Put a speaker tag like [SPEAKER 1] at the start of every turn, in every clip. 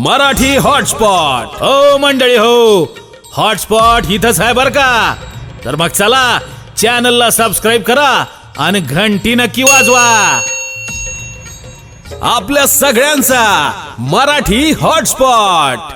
[SPEAKER 1] Marathi hotspot हो मंडळी हो. हॉटस्पॉट इथंच आहे बर का. तर मग चला चॅनलला सबस्क्राईब करा आणि घंटी नक्की वाजवा. आपल्या सगळ्यांचा मराठी हॉटस्पॉट.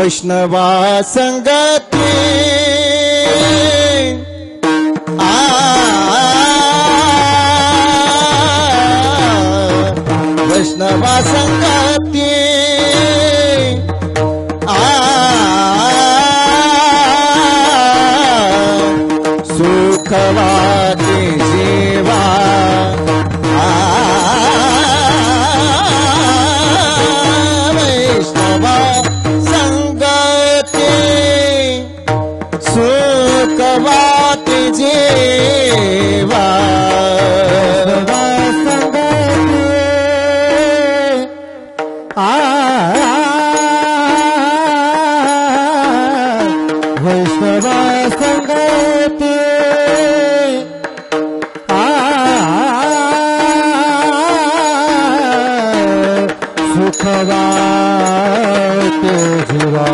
[SPEAKER 2] वैष्णवा संगती वैष्णवा संगती सुखवाते जीवा वैष्णवा संगती सुखवाते जीवा
[SPEAKER 3] वैष्णवा संगती सुखवाते जीवा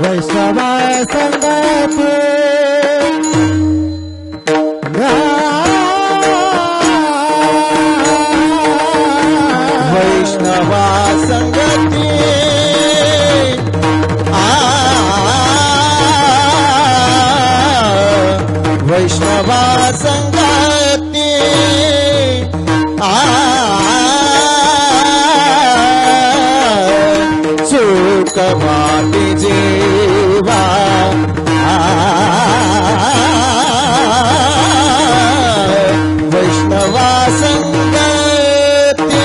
[SPEAKER 3] वैष्णवा संगती
[SPEAKER 2] वैष्णवा संगती वैष्णवा संगती सुखवाती जीवा वैष्णवा संगती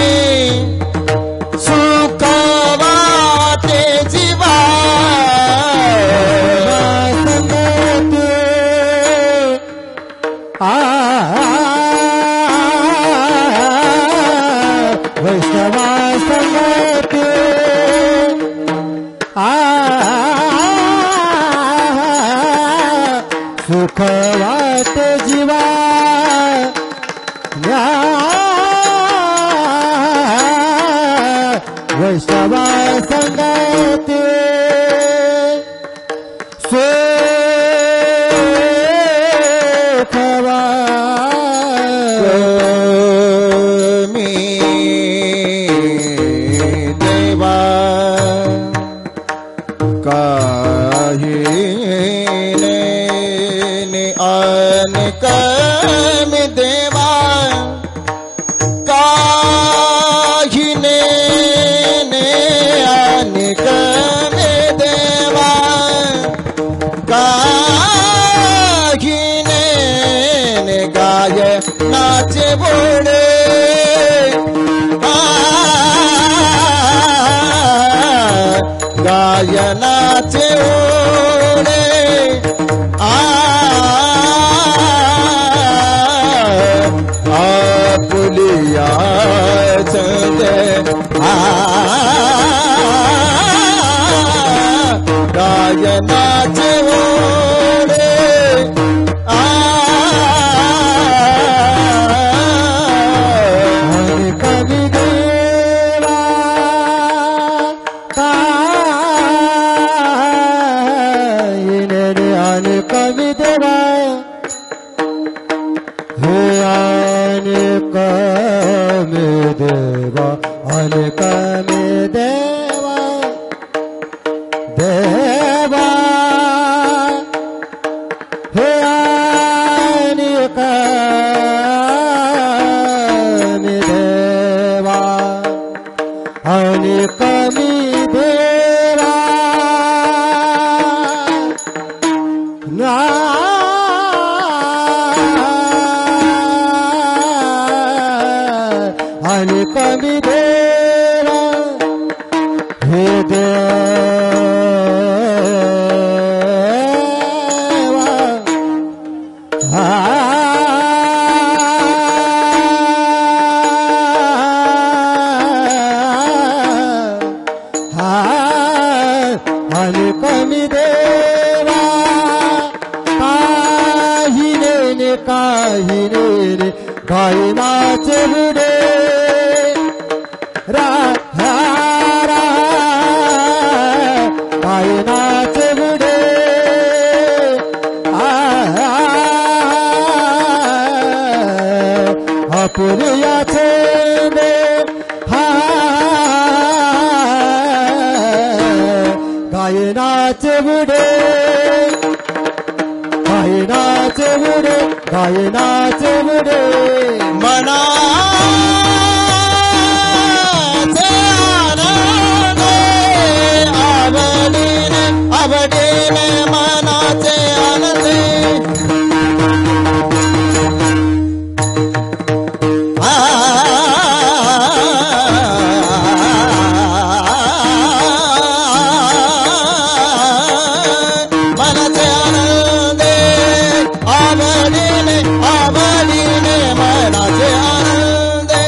[SPEAKER 2] सुखवाते जीवा
[SPEAKER 3] वैष्णवा संगती सुखवाते जीवा वैष्णवा संगती सुखवा
[SPEAKER 2] मी देवा काही अनेक मी देवा काही अनेक मी देवा काही गाय नाचे बोडे गायनाचे ओढे आपुलिया चंदे गायनाचे ओढे
[SPEAKER 3] कवि देवा आणि कवि देवा हे आणि कवि देवा आणि कवि देवा देवा हे आणि कवि देवा आणि कवि देवा आणि कमी देवा हे देवा आणि कमी देवा काही ने गायनाचे बुडे गायनाचे बुडे आपुरियाचे हा गायनाचे बुडे गायनाचे बुडे गायनाचे बुडे
[SPEAKER 2] मनाचे आनंदे आवडीने आवडीने मनाचे आनंदे मनाचे आनंदे आवडीने आवडीने मनाचे आनंदे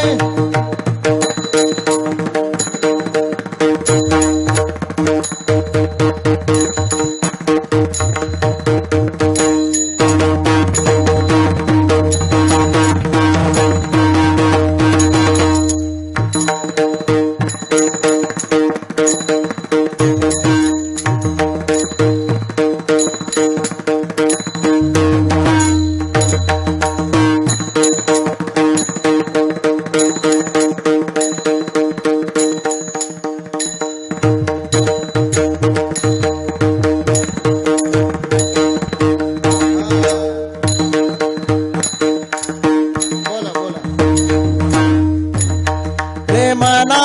[SPEAKER 2] बोला बोला मनाचे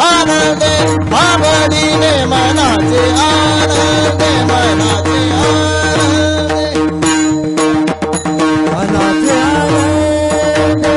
[SPEAKER 2] आनंदे आवडीने मनाचे आनंदे मनाचे आनंदे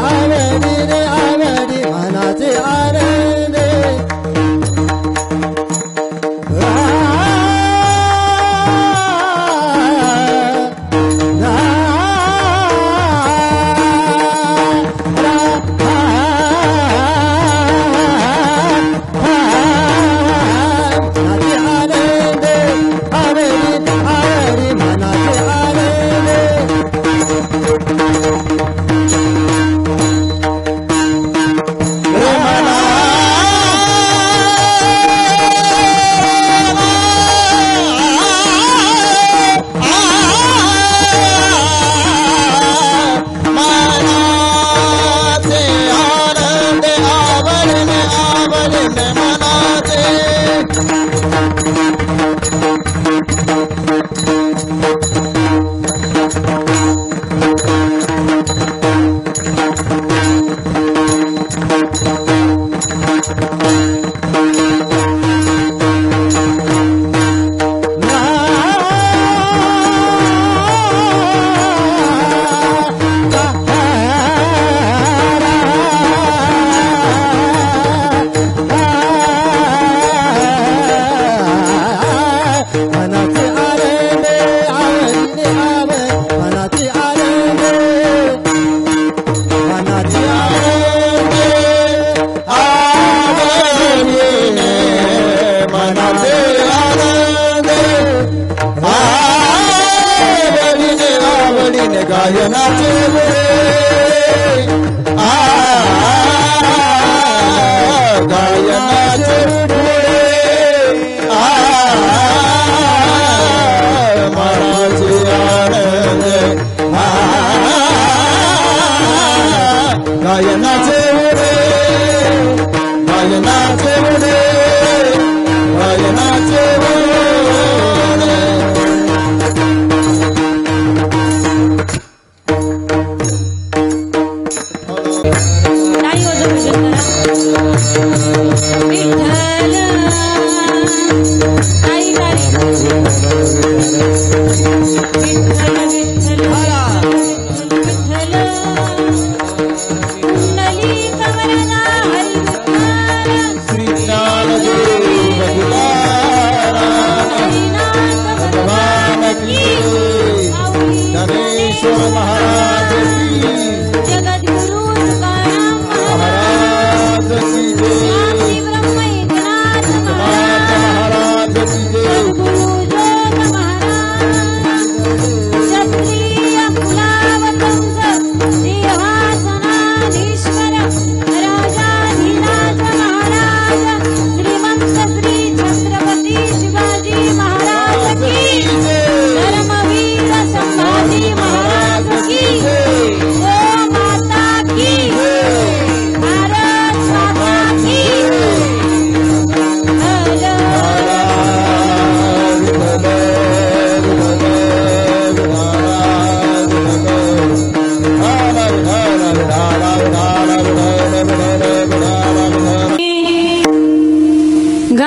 [SPEAKER 3] मनाचे आनंदे मनाचे आनंदे आवडीने आवडी मनाचे आनंदे
[SPEAKER 2] गायनाचे गायनाचे मनाचे आनंद गायनाचे गायनाचे गायनाचे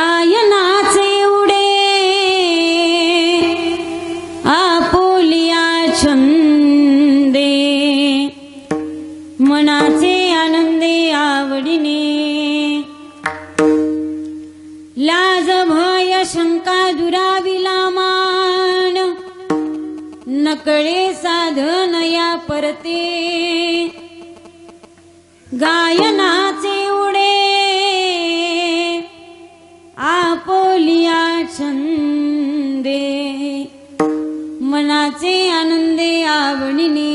[SPEAKER 4] गायनाचे उडे आपुलिया छंदे मनाचे आनंदे आवडीने लाज भय शंका दुराविला मान नकळे साधन या परते गायनाचे उडे आपोलिया छंदे मनाचे आनंदे आवडीने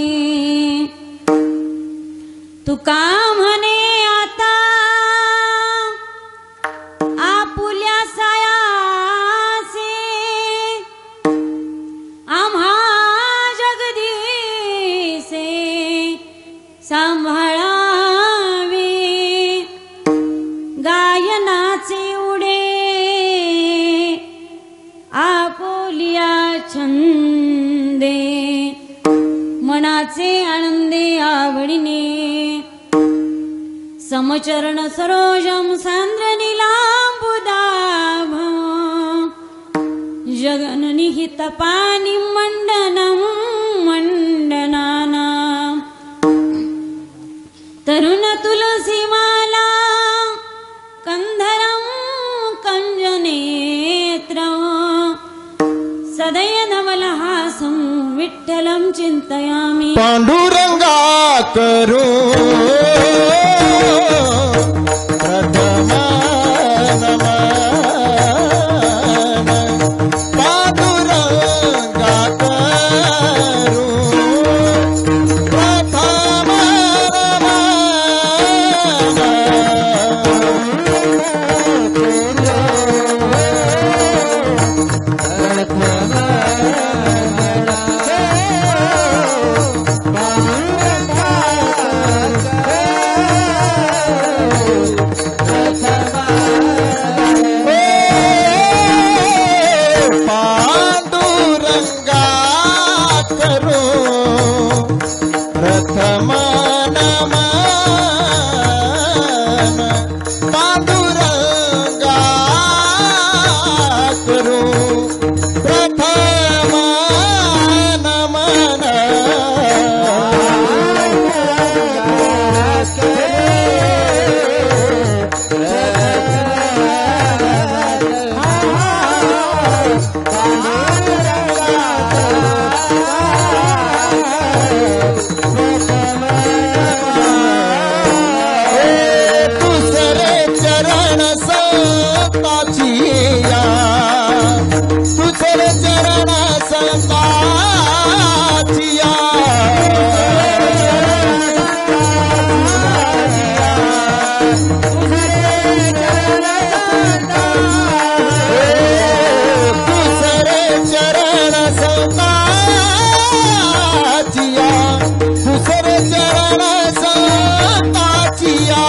[SPEAKER 4] तुका म्हणे आता आपुल्या सायासे आम्हा जगदीसे सांभाळावे गायनाचे उडे आपोलिया छंदे मनाचे आनंदे आवडीने समचरण सरोजम सांद्र नीलांबुदाभ जगननिहित पाणी मंडनम मंडनाना तरुण तुलसी माला कंधरम कंजनेत्र सदय नवलहासं विठ्ठलं चिंतयामि
[SPEAKER 2] पांडुरंगा करू प्रथम नमन पांडुरंगा करू प्रथम पांडुरंगा करू प्रथम नमन पांडुरंगा करू प्रथम नमन दुसरे चरण संताची या दुसरे चरण संताची या दुसरे चरण संताची या दुसरे चरण संताची या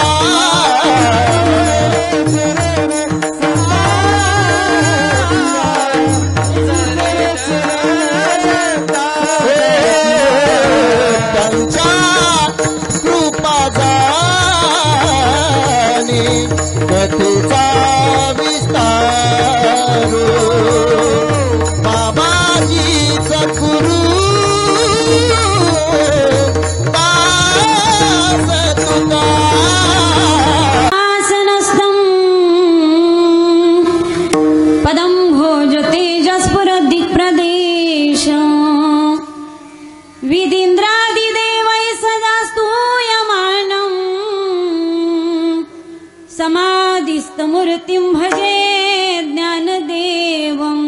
[SPEAKER 2] त्यांच्या कृपा जाणी कथेचा विस्तार बाबाजीच गुरु दास तुका
[SPEAKER 4] आसनस्थं पदं भोजते जस्पुर दिक्प्रदेश विदीन्द्रादिदेवै सदा स्तूयमानं समाधिस्थमूर्तिं भजे ज्ञानदेवम्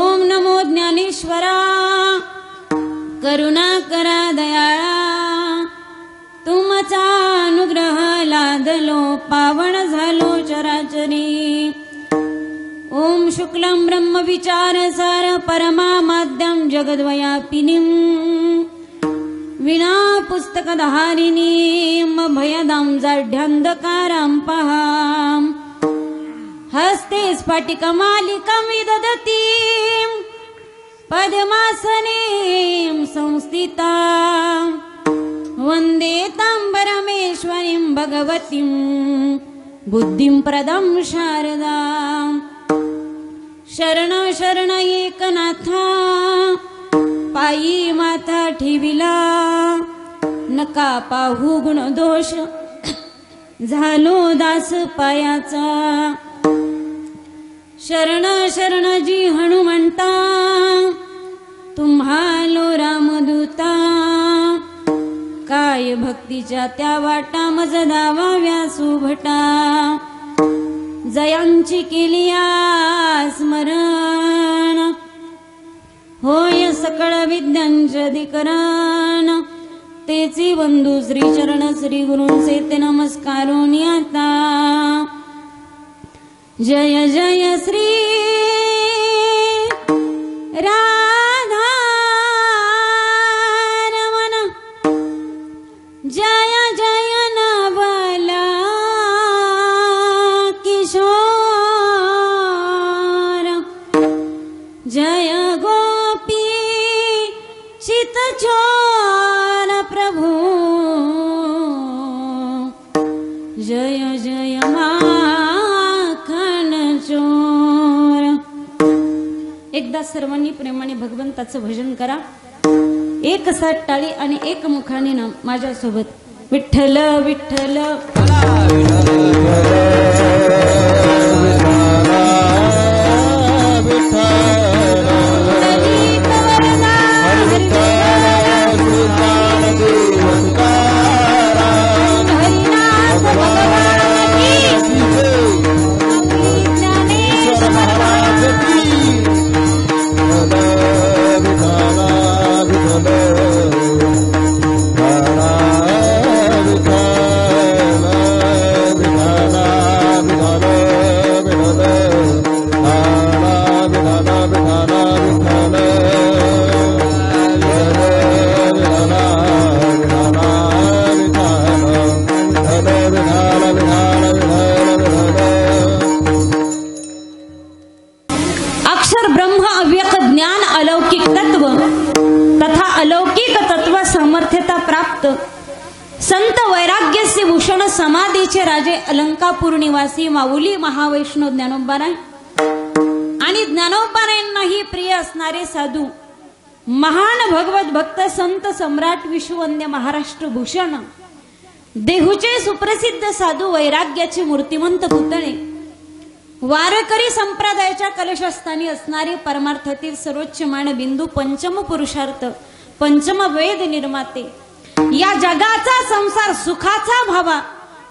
[SPEAKER 4] ॐ नमो ज्ञानेश्वरा करुणाकरा दयाळा तुमचा अनुग्रह लादलो पावन झालो चराचरी ओम शुक्लं ब्रह्म विचारसार परमामाद्यं जगद्व्यापिनीं विना पुस्तकधारिणीं भयदां जाढ्यान्धकारां पहां हस्ते स्फटिकमालिकां विदधतीं पद्मासनीं संस्थितां वन्दे तां परमेश्वरीं भगवतीं बुद्धिं प्रदं शारदाम् शरण शरण एकनाथा पायी माथा ठेविला नका पाहू गुण दोष झालो दास पायाचा शरण शरण जी हनुमंता तुम्हालो रामदूता काय भक्तीच्या त्या वाटा मज दावाव्या सुभटा जयांची केलिया स्मरण होय सकळ विद्यांचे अधिकरण तेची बंधू श्री चरण श्री गुरूंचे ते नमस्कारोनी आता जय जय श्री राधा रमण जय जय नवला किशोर जय गोपी चितचोर प्रभु जय जय माखन चोर. एकदा सर्वांनी प्रेमाने भगवंताचं भजन करा. एक साथ टाळी आणि एक मुखाने नाम माझ्यासोबत विठ्ठल विठ्ठल संत वैराग्यस्य भूषण समाधीचे राजे अलंकापूर निवासी माऊली महावैष्णव ज्ञानोबाराय आणि ज्ञानोबारायांनाही प्रिय असणारे साधू महान भगवत भक्त संत सम्राट विश्ववंद्य महाराष्ट्र भूषण देहूचे सुप्रसिद्ध साधू वैराग्याचे मूर्तिमंत पुतळे वारकरी संप्रदायाच्या कलशस्थानी असणारे परमार्थातील सर्वोच्च मानबिंदू पंचम पुरुषार्थ पंचम वेद निर्माते या जगाचा संसार सुखाचा व्हावा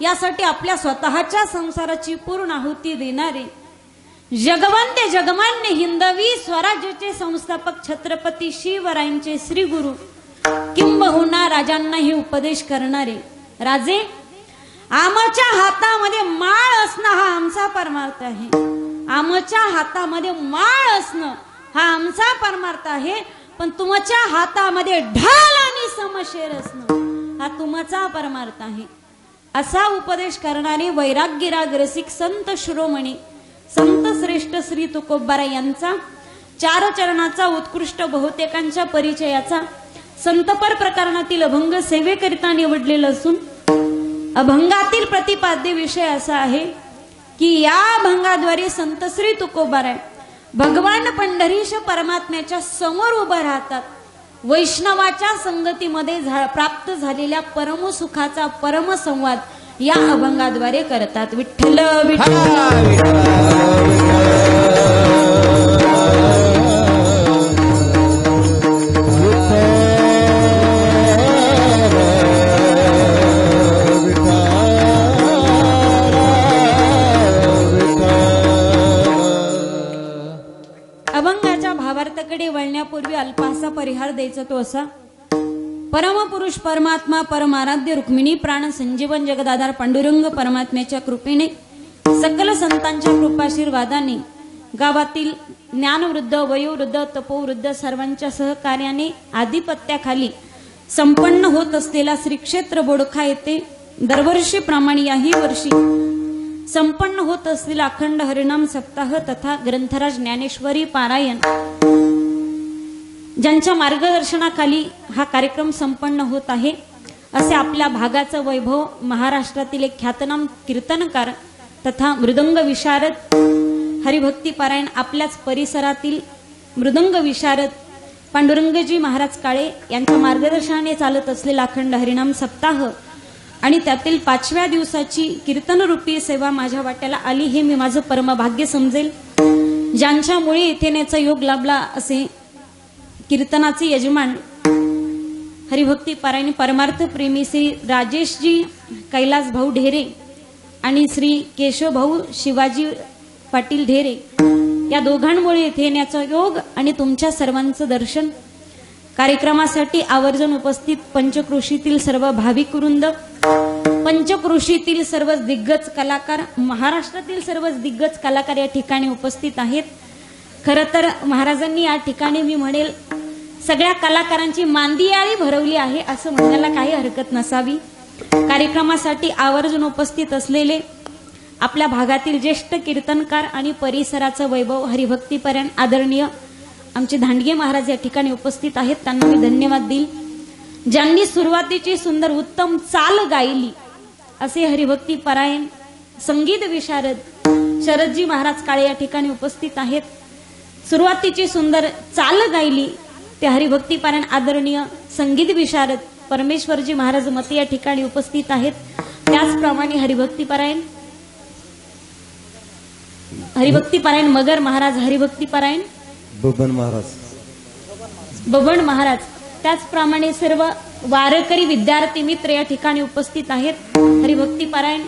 [SPEAKER 4] यासाठी आपल्या स्वतःच्या संसाराची पूर्ण आहुती देणारे जगवंते जगमान्य हिंदवी स्वराज्याचे संस्थापक छत्रपती शिवरायांचे श्री गुरु किंबहुना राजांनाही उपदेश करणारे राजे आमच्या हातामध्ये माळ असणं हा आमचा परमार्थ आहे. आमच्या हातामध्ये माळ असणं हा आमचा परमार्थ आहे. पण तुमच्या हातामध्ये ढाल आणि समशेर असणं हा तुमचा परमार्थ आहे. असा उपदेश करणारे वैराग्यराग रसिक संत शिरोमणी संत श्रेष्ठ श्री तुकोबारा यांचा चार चरणाचा उत्कृष्ट बहुतेकांच्या परिचयाचा संतपर प्रकरणातील अभंग सेवेकरिता निवडलेला असून अभंगातील प्रतिपाद्य विषय असा आहे की या अभंगाद्वारे संत श्री तुकोबारा भगवान पंढरीश परमात्म्याच्या समोर उभं राहतात. वैष्णवाच्या संगतीमध्ये प्राप्त झालेल्या परमसुखाचा परमसंवाद या अभंगाद्वारे करतात. विठ्ठल विठ्ठल वळण्यापूर्वी अल्पासा परिहार द्यायचा तो असा. परमपुरुष परमात्मा परमाराध्य रुक्मिणी प्राण संजीवन जगदाधार पांडुरंग परमात्म्याच्या कृपेने सकल संतांच्या कृपाशीर्वादाने गावातील ज्ञानवृद्ध वयोवृद्ध तपोवृद्ध सर्वांच्या सहकार्याने आधिपत्याखाली संपन्न होत असलेला श्री क्षेत्र बोडखा येथे दरवर्षीप्रमाणे याही वर्षी संपन्न होत असलेला अखंड हरिनाम सप्ताह तथा ग्रंथराज ज्ञानेश्वरी पारायण ज्यांच्या मार्गदर्शनाखाली हा कार्यक्रम संपन्न होत आहे असे आपल्या भागाचं वैभव महाराष्ट्रातील एक ख्यातनाम कीर्तनकार तथा मृदंग विशारद हरिभक्ती पारायण आपल्याच परिसरातील मृदंग विशारद पांडुरंगजी महाराज काळे यांच्या मार्गदर्शनाने चालत असलेला अखंड हरिनाम सप्ताह आणि त्यातील 5व्या दिवसाची कीर्तनरूपी सेवा माझ्या वाट्याला आली हे मी माझं परमभाग्य समजेल. ज्यांच्यामुळे इथे येण्याचा योग लाभला असे कीर्तनाचे यजमान हरिभक्ती पारायण परमार्थ प्रेमी श्री राजेशजी कैलास भाऊ ढेरे आणि श्री केशव भाऊ शिवाजी पाटील ढेरे या दोघांमुळे इथे येण्याचा योग आणि तुमच्या सर्वांचं दर्शन. कार्यक्रमासाठी आवर्जून उपस्थित पंचक्रोशीतील सर्व भाविक वृंद, पंचक्रोशीतील सर्वच दिग्गज कलाकार, महाराष्ट्रातील सर्वच दिग्गज कलाकार या ठिकाणी उपस्थित आहेत. खरं तर महाराजांनी या ठिकाणी मी म्हणेल सगळ्या कलाकारांची मांदियाळी भरवली आहे असं म्हणायला काही हरकत नसावी. कार्यक्रमासाठी आवर्जून उपस्थित असलेले आपल्या भागातील ज्येष्ठ कीर्तनकार आणि परिसराचं वैभव हरिभक्तीपर्यंत आदरणीय आमचे धांडगे महाराज या ठिकाणी उपस्थित आहेत. त्यांना मी धन्यवाद देईल. ज्यांनी सुरुवातीची सुंदर उत्तम चाल गायली असे हरिभक्ती पारायण संगीत विशारद शरदजी महाराज काळे या ठिकाणी उपस्थित आहेत. सुरुवातीची सुंदर चाल गायली ते हरिभक्ती पारायण आदरणीय संगीत विशारद परमेश्वरजी महाराज मते या ठिकाणी उपस्थित आहेत. त्याचप्रमाणे हरिभक्ती पारायण मगर महाराज, हरिभक्ती पारायण
[SPEAKER 3] बबन
[SPEAKER 4] महाराज, त्याचप्रमाणे सर्व वारकरी विद्यार्थी मित्र या ठिकाणी उपस्थित आहेत. हरिभक्ती पारायण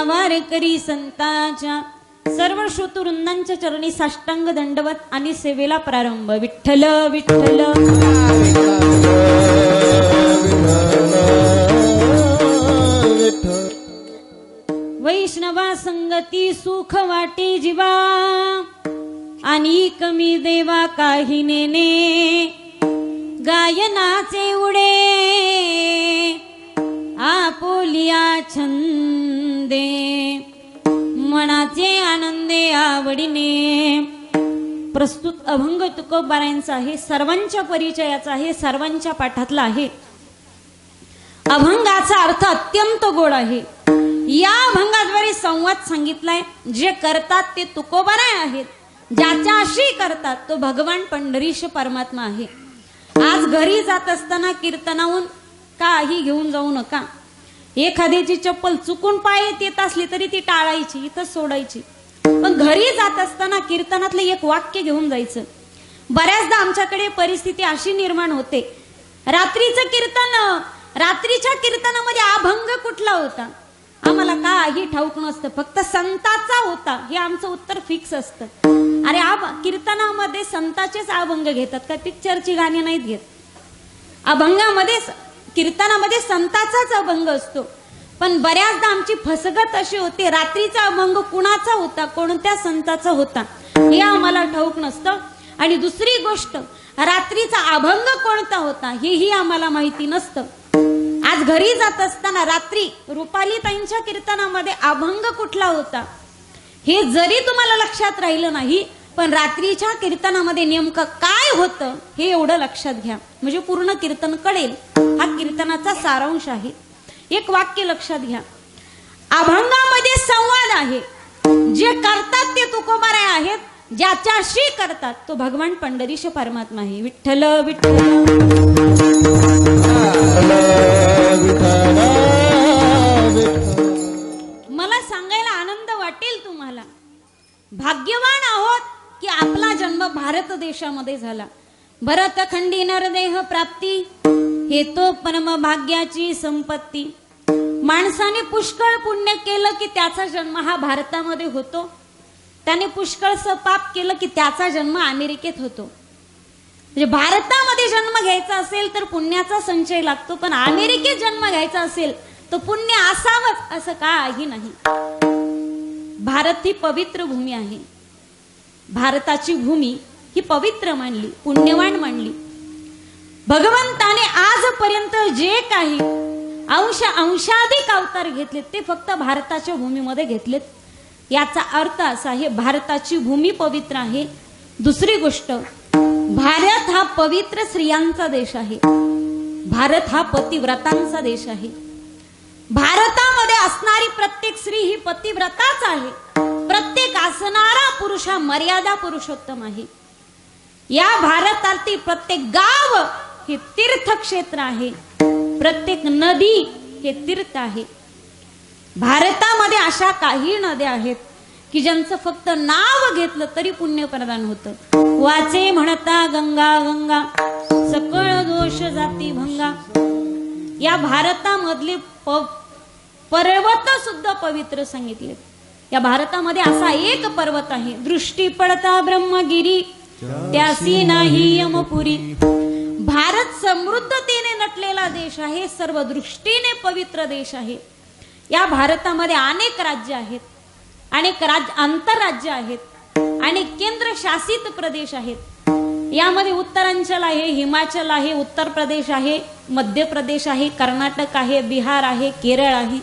[SPEAKER 4] वारकरी संतांच्या सर्व श्रोतृवृंदांच्या चरणी साष्टांग दंडवत आणि सेवेला प्रारंभ. विठ्ठल विठ्ठल वैष्णवा संगती सुख वाटे जीवा आणि कमी देवा काही नेने गायनाचे उडे आपोलिया छंदे मनाचे आनंदे आवडीने. प्रस्तुत अभंग तुकोबारायांचा आहे, सर्वांच्या परिचयाचा आहे, सर्वांच्या पाठातला आहे. अभंगाचा अर्थ अत्यंत गोड आहे. या अभंगाद्वारे संवाद सांगितलाय. जे करतात ते तुकोबाराय आहेत, ज्याच्याशी करतात तो भगवान पंढरीश परमात्मा आहे. आज घरी जात असताना कीर्तनाहून काही घेऊन जाऊ नका. एखाद्याची चप्पल चुकून पायात येत असली तरी ती टाळायची, इथं सोडायची. पण घरी जात असताना कीर्तनातलं एक वाक्य घेऊन जायचं. बऱ्याचदा आमच्याकडे परिस्थिती अशी निर्माण होते, रात्रीच्या कीर्तनामध्ये अभंग कुठला होता आम्हाला काही ठाऊक नसतं, फक्त संताचा होता हे आमचं उत्तर फिक्स असतं. अरे कीर्तनामध्ये संताचेच अभंग घेतात का, पिक्चरची गाणी नाहीत घेत. अभंगामध्ये कीर्तनामध्ये संताचाच अभंग असतो. पण बऱ्याचदा आमची फसगत अशी होते, रात्रीचा अभंग कुणाचा होता, कोणत्या संताचा होता हे आम्हाला ठाऊक नसतं. आणि दुसरी गोष्ट, रात्रीचा अभंग कोणता होता हेही आम्हाला माहिती नसतं. आज घरी जात असताना रात्री रुपालीताईंच्या कीर्तनामध्ये अभंग कुठला होता हे जरी तुम्हाला लक्षात राहिलं नाही, पण रात्रीच्या कीर्तनामध्ये नेमकं काय होतं हे एवढं लक्षात घ्या, म्हणजे पूर्ण कीर्तन कळेल. हा कीर्तनाचा सारांश आहे. एक वाक्य लक्षात घ्या. अभंगामध्ये संवाद आहे. जे करतात ते तुकोबाराय आहेत, ज्याच्याशी करतात तो भगवान पंढरीश परमात्मा आहे. विठ्ठल विठ्ठल मला सांगायला आनंद वाटेल तुम्हाला, भाग्यवान आहोत की आपला जन्म भारत देशामध्ये झाला. भरतखंडी नरदेह प्राप्ती हे तो परम भाग्याची संपत्ती. माणसाने पुष्कळ पुण्य केलं की त्याचा जन्म हा भारतामध्ये होतो. त्याने पुष्कळचं पाप केलं की त्याचा जन्म अमेरिकेत होतो. म्हणजे भारतामध्ये जन्म घ्यायचा असेल तर पुण्याचा संचय लागतो, पण अमेरिकेत जन्म घ्यायचा असेल तर पुण्य असावंच असं काही नाही. भारत ही पवित्र भूमी आहे. भारताची भूमी ही पवित्र मानली, पुण्यवान मानली. भगवंताने आजपर्यंत जे काही अंशाधिक अवतार घेतलेत ते फक्त भारताच्या भूमीमध्ये घेतलेत. याचा अर्थ असा आहे, भारताची भूमी पवित्र आहे. दुसरी गोष्ट, भारत हा पवित्र स्त्रियांचा देश आहे. भारत हा पतिव्रतांचा देश आहे. भारतामध्ये असणारी प्रत्येक स्त्री ही पतिव्रताच आहे. प्रत्येक असणारा पुरुष हा मर्यादा पुरुषोत्तम आहे. या भारतातील प्रत्येक गाव हे तीर्थक्षेत्र आहे. प्रत्येक नदी हे तीर्थ आहे. भारतामध्ये अशा काही नद्या आहेत की ज्यांचं फक्त नाव घेतलं तरी पुण्य प्रदान होतं. वाचे म्हणता गंगा गंगा, सकळ दोष जाती भंगा. या भारतामधले पर्वत सुद्धा पवित्र सांगितले. या भारतामध्ये असा एक पर्वत आहे, दृष्टी पडता ब्रह्मगिरी त्यासी नाही यमपुरी. भारत समृद्धतेने नटलेला देश आहे, सर्व दृष्टीने पवित्र देश आहे. या भारतामध्ये अनेक राज्य आहेत, अनेक आंतरराज्य आहेत, अनेक केंद्र शासित प्रदेश आहेत. यामध्ये उत्तरांचल आहे, हिमाचल आहे, उत्तर प्रदेश आहे, मध्य प्रदेश आहे, कर्नाटक आहे, बिहार आहे, केरळ आहे.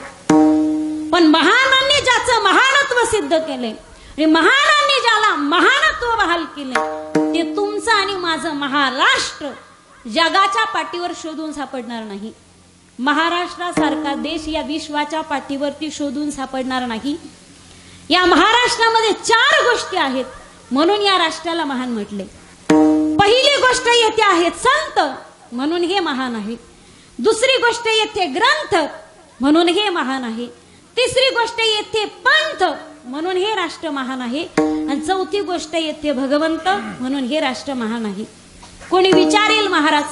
[SPEAKER 4] पण महानांनी ज्याचं महानत्व सिद्ध केले आणि महानांनी ज्याला महानत्व बहाल केले ते तुमचं आणि माझं महाराष्ट्र जगाच्या पाठीवर शोधून सापडणार नाही. महाराष्ट्रासारखा देश या विश्वाच्या पाठीवरती शोधून सापडणार नाही. या महाराष्ट्रामध्ये 4 गोष्टी आहेत म्हणून या राष्ट्राला महान म्हटले. पहिली गोष्ट येथे आहेत संत म्हणून हे महान आहे. दुसरी गोष्ट येथे ग्रंथ म्हणून हे महान आहे. तिसरी गोष्ट येथे पंथ म्हणून हे राष्ट्र महान आहे. आणि चौथी गोष्ट येथे भगवंत म्हणून हे राष्ट्र महान आहे. कोणी विचारेल महाराज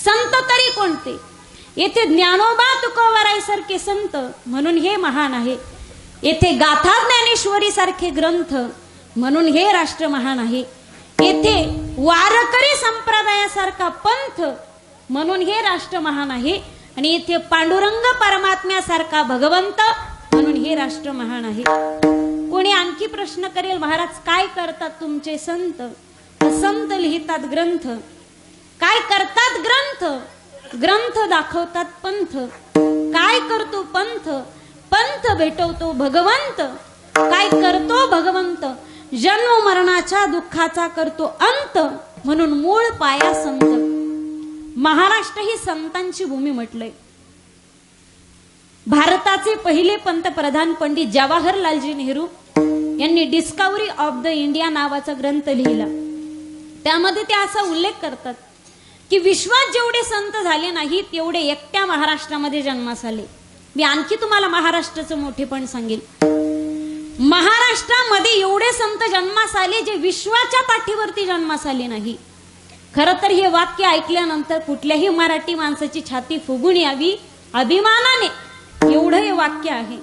[SPEAKER 4] संत तरी कोणते? येथे ज्ञानोबा तुकोबारायसारखे संत म्हणून हे महान आहे. येथे गाथा ज्ञानेश्वरी सारखे ग्रंथ म्हणून हे राष्ट्र महान आहे. येथे वारकरी संप्रदायासारखा पंथ म्हणून हे राष्ट्र महान आहे. आणि येथे पांडुरंग परमात्म्यासारखा भगवंत म्हणून हे राष्ट्र महान आहे. कोणी आणखी प्रश्न करेल महाराज काय करतात तुमचे संत? संत लिहितात ग्रंथ. काय करतात ग्रंथ? ग्रंथ दाखवतात पंथ. काय करतो पंथ? पंथ भेटवतो भगवंत. काय करतो भगवंत? जन्म मरणाच्या दुःखाचा करतो अंत म्हणून मूळ पाया संत. महाराष्ट्र ही संतांची भूमी म्हटलंय. भारताचे पहिले पंतप्रधान पंडित जवाहरलालजी नेहरू यांनी डिस्कवरी ऑफ द इंडिया नावाचा ग्रंथ लिहिला. त्यामध्ये ते असा उल्लेख करतात की विश्वात जेवढे संत झाले नाही तेवढे एकट्या महाराष्ट्रामध्ये जन्मास आले. मी आणखी तुम्हाला महाराष्ट्राचं मोठेपण सांगेल. महाराष्ट्रामध्ये एवढे संत जन्मास आले जे विश्वाच्या पाठीवरती जन्मास आले नाही. खरं तर हे वाक्य ऐकल्यानंतर कुठल्याही मराठी माणसाची छाती फुगून यावी अभिमानाने, एवढं हे वाक्य आहे.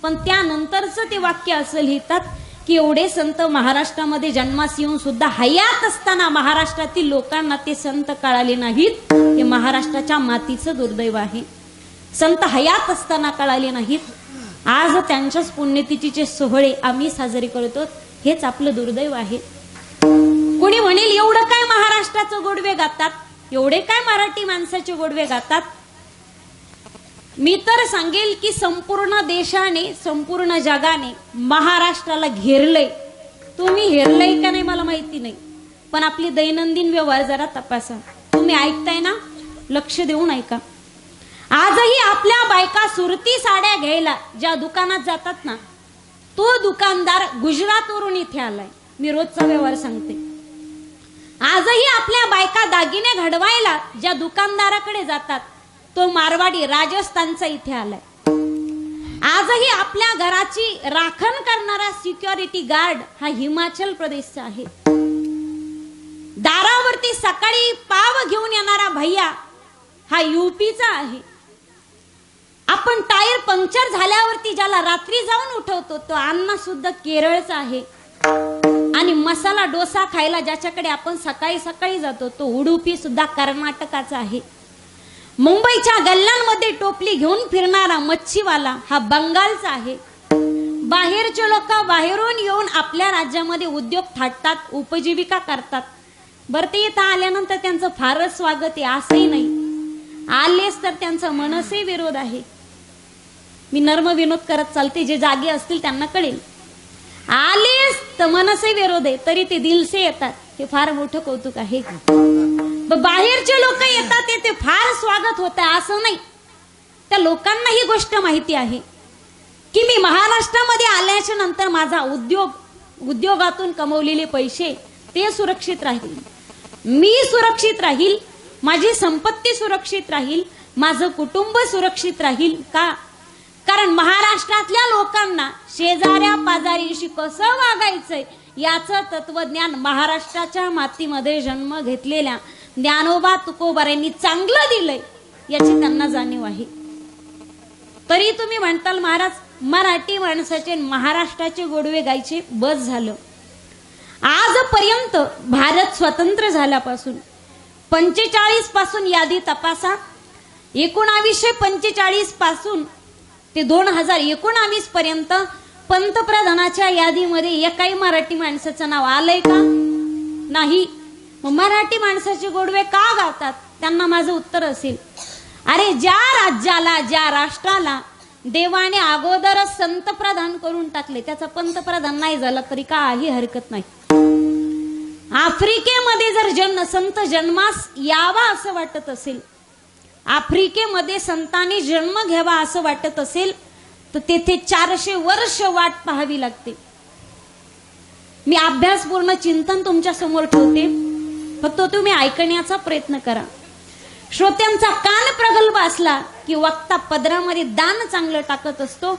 [SPEAKER 4] पण त्यानंतरचं ते वाक्य असं लिहितात की एवढे संत महाराष्ट्रामध्ये जन्मास येऊन सुद्धा हयात असताना महाराष्ट्रातील लोकांना ते संत कळाले नाहीत. हे महाराष्ट्राच्या मातीचं दुर्दैव आहे. संत हयात असताना कळाले नाहीत. आज त्यांच्याच पुण्यतिथीचे सोहळे आम्ही साजरे करतो. हेच आपलं दुर्दैव आहे. कोणी म्हणेल एवढं काय महाराष्ट्राचं गोडवे गातात, एवढे काय मराठी माणसाचे गोडवे गातात? मी तर सांगेल की संपूर्ण देशाने, संपूर्ण जगाने महाराष्ट्राला घेरलंय. तुम्ही हेरलंय का नाही मला माहिती नाही, पण आपली दैनंदिन व्यवहार जरा तपासा. तुम्ही ऐकताय ना? लक्ष देऊन ऐका. आजही आपल्या बायका सुरती साड्या घ्यायला ज्या दुकानात जातात ना, तो दुकानदार गुजरातवरून इथे आलाय. मी रोजचा व्यवहार सांगते. आजही आपल्या बायका दागिने घडवायला ज्या दुकानदाराकडे जातात, तो मारवाडी राजस्थानचा इथे आलाय. आजही आपल्या घराची राखण करणारा सिक्युरिटी गार्ड हा हिमाचल प्रदेशचा आहे. दारावरती सकाळी पाव घेऊन येणारा भैया हा यूपीचा आहे. आपण टायर पंक्चर झाल्यावरती ज्याला रात्री जाऊन उठवतो, तो अण्णा सुद्धा केरळचा आहे. आणि मसाला डोसा खायला ज्याच्याकडे आपण सकाळी सकाळी जातो, तो उडुपी सुद्धा कर्नाटकाचा आहे. मुंबईच्या गल्ल्यांमध्ये टोपली घेऊन फिरणारा मच्छीवाला हा बंगालचा आहे. बाहेरचे लोक बाहेरून येऊन आपल्या राज्यामध्ये उद्योग थाटतात, उपजीविका करतात. बरं, ते इथं आल्यानंतर त्यांचं फारच स्वागत आहे असंही नाही. आलेच तर त्यांचा मनसे विरोध आहे. मी नर्म विनोद करत चालते, जे जागे असतील त्यांना कळेल. आलेच तर मनसे विरोध आहे, तरी ते दिलसे येतात. हे फार मोठं कौतुक आहे. बाहेरचे लोक येतात ते फार स्वागत होत आहे असं नाही. त्या लोकांना ही गोष्ट माहिती आहे की मी महाराष्ट्रामध्ये आल्याच्या नंतर माझा उद्योगातून कमवलेले पैसे ते सुरक्षित राहील, मी सुरक्षित राहील, माझी संपत्ती सुरक्षित राहील, माझं कुटुंब सुरक्षित राहील. का? कारण महाराष्ट्रातल्या लोकांना शेजाऱ्या पाजारीशी कसं वागायचंय याचं तत्वज्ञान महाराष्ट्राच्या मातीमध्ये जन्म घेतलेल्या ज्ञानोबा तुकोबारांनी चांगलं दिलंय, याची त्यांना जाणीव आहे. तरी तुम्ही म्हणताल महाराज, मराठी माणसाचे महाराष्ट्राचे गोडवे गायचे बस झालं. आजपर्यंत भारत स्वतंत्र झाल्यापासून 45 पासून यादी तपासा. 1945 पासून ते 2019 पर्यंत पंतप्रधानाच्या यादीमध्ये एकाही मराठी माणसाचं नाव आलंय का? नाही. मग मराठी माणसाचे गोडवे का गातात? त्यांना माझं उत्तर असेल, अरे ज्या राज्याला, ज्या राष्ट्राला देवाने अगोदरच संतप्रधान करून टाकले, त्याचा पंतप्रधान नाही झाला तरी काही हरकत नाही. आफ्रिकेमध्ये जर संत जन्मास यावा असं वाटत असेल, आफ्रिकेमध्ये संतांनी जन्म घ्यावा असं वाटत असेल, तर तेथे 400 वर्ष वाट पाहावी लागते. मी अभ्यासपूर्ण चिंतन तुमच्या समोर ठेवते, फक्त तुम्ही ऐकण्याचा प्रयत्न करा. श्रोत्यांचा कान प्रगल्भ असला की वक्ता पदरामध्ये दान चांगलं टाकत असतो.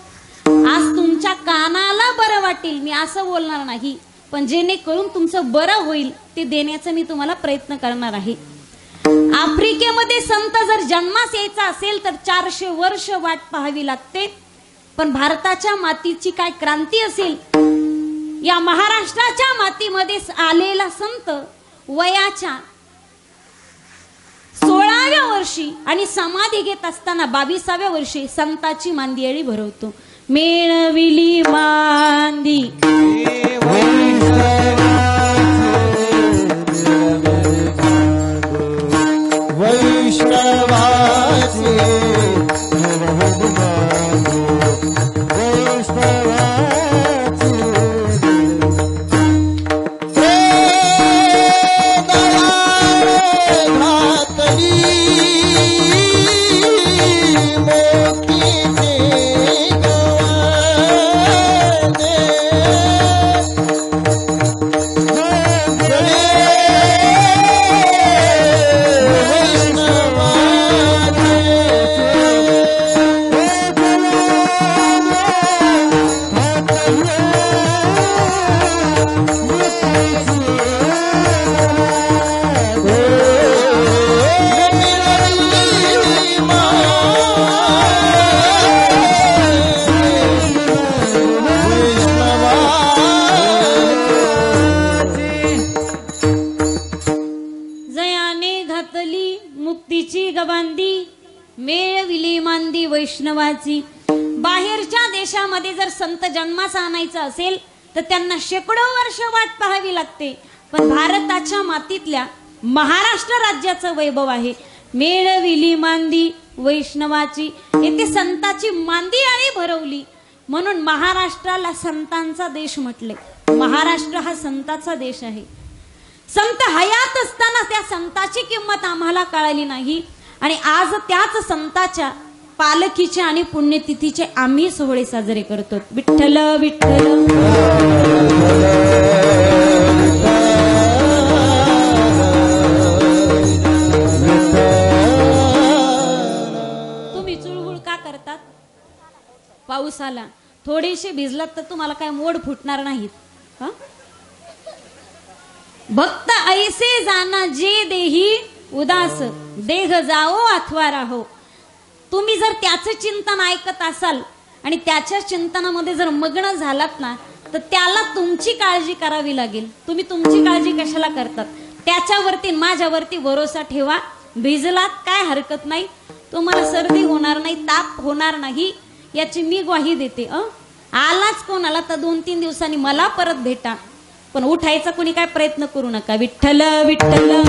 [SPEAKER 4] आज तुमच्या कानाला बरं वाटेल मी असं बोलणार नाही, पण जेणेकरून तुमचं बरं होईल ते देण्याचा मी तुम्हाला प्रयत्न करणार आहे. आफ्रिकेमध्ये संत जर जन्मास यायचा असेल तर 400 वर्ष वाट पाहावी लागते. पण भारताच्या मातीची काय क्रांती असेल, या महाराष्ट्राच्या मातीमध्ये आलेला संत वयाच्या 16व्या वर्षी आणि समाधी घेत असताना 22व्या वर्षी संताची मांदियाळी भरवतो. मेळविली मांदी मेळविली मांदी वैष्णवाची. बाहेरच्या देशामध्ये जर संत जन्मास आणायचं असेल तर त्यांना शेकडो वर्ष वाट पाहावी लागते. पण भारताच्या मातीतल्या महाराष्ट्र राज्याचं वैभव आहे. मेळविली मांदी वैष्णवाची, येथे संताची मांदियाळी भरवली म्हणून महाराष्ट्राला संतांचा देश म्हटले. महाराष्ट्र हा संतांचा देश आहे. संत हयात असताना त्या संताची किंमत आम्हाला कळाली नाही आणि आज त्याच संताच्या पालखीचे आणि पुण्यतिथीचे आम्ही सोहळे साजरे करतो. विठ्ठल विठ्ठल. तुम्ही चुळबुळ का करतात? पाऊस आला, थोडेसे भिजलात तर तुम्हाला काय मोड फुटणार नाहीत. हं? भक्त ऐसे जाना जे देही उदास, देह जाओ अथवा राहो. तुम्ही जर त्याचं चिंतन ऐकत असाल आणि त्याच्या चिंतनामध्ये जर मग्न झालात ना, तर त्याला तुमची काळजी करावी लागेल. तुम्ही तुमची काळजी कशाला करतात? त्याच्यावरती माझ्यावरती भरोसा ठेवा. भिजलात काय हरकत नाही, तुम्हाला सर्दी होणार नाही, ताप होणार नाही, याची मी ग्वाही देते. आलाच कोणाला तर 2-3 दिवसांनी मला परत भेटा, पण उठायचा कोणी काय प्रयत्न करू नका. विठ्ठल विठ्ठल.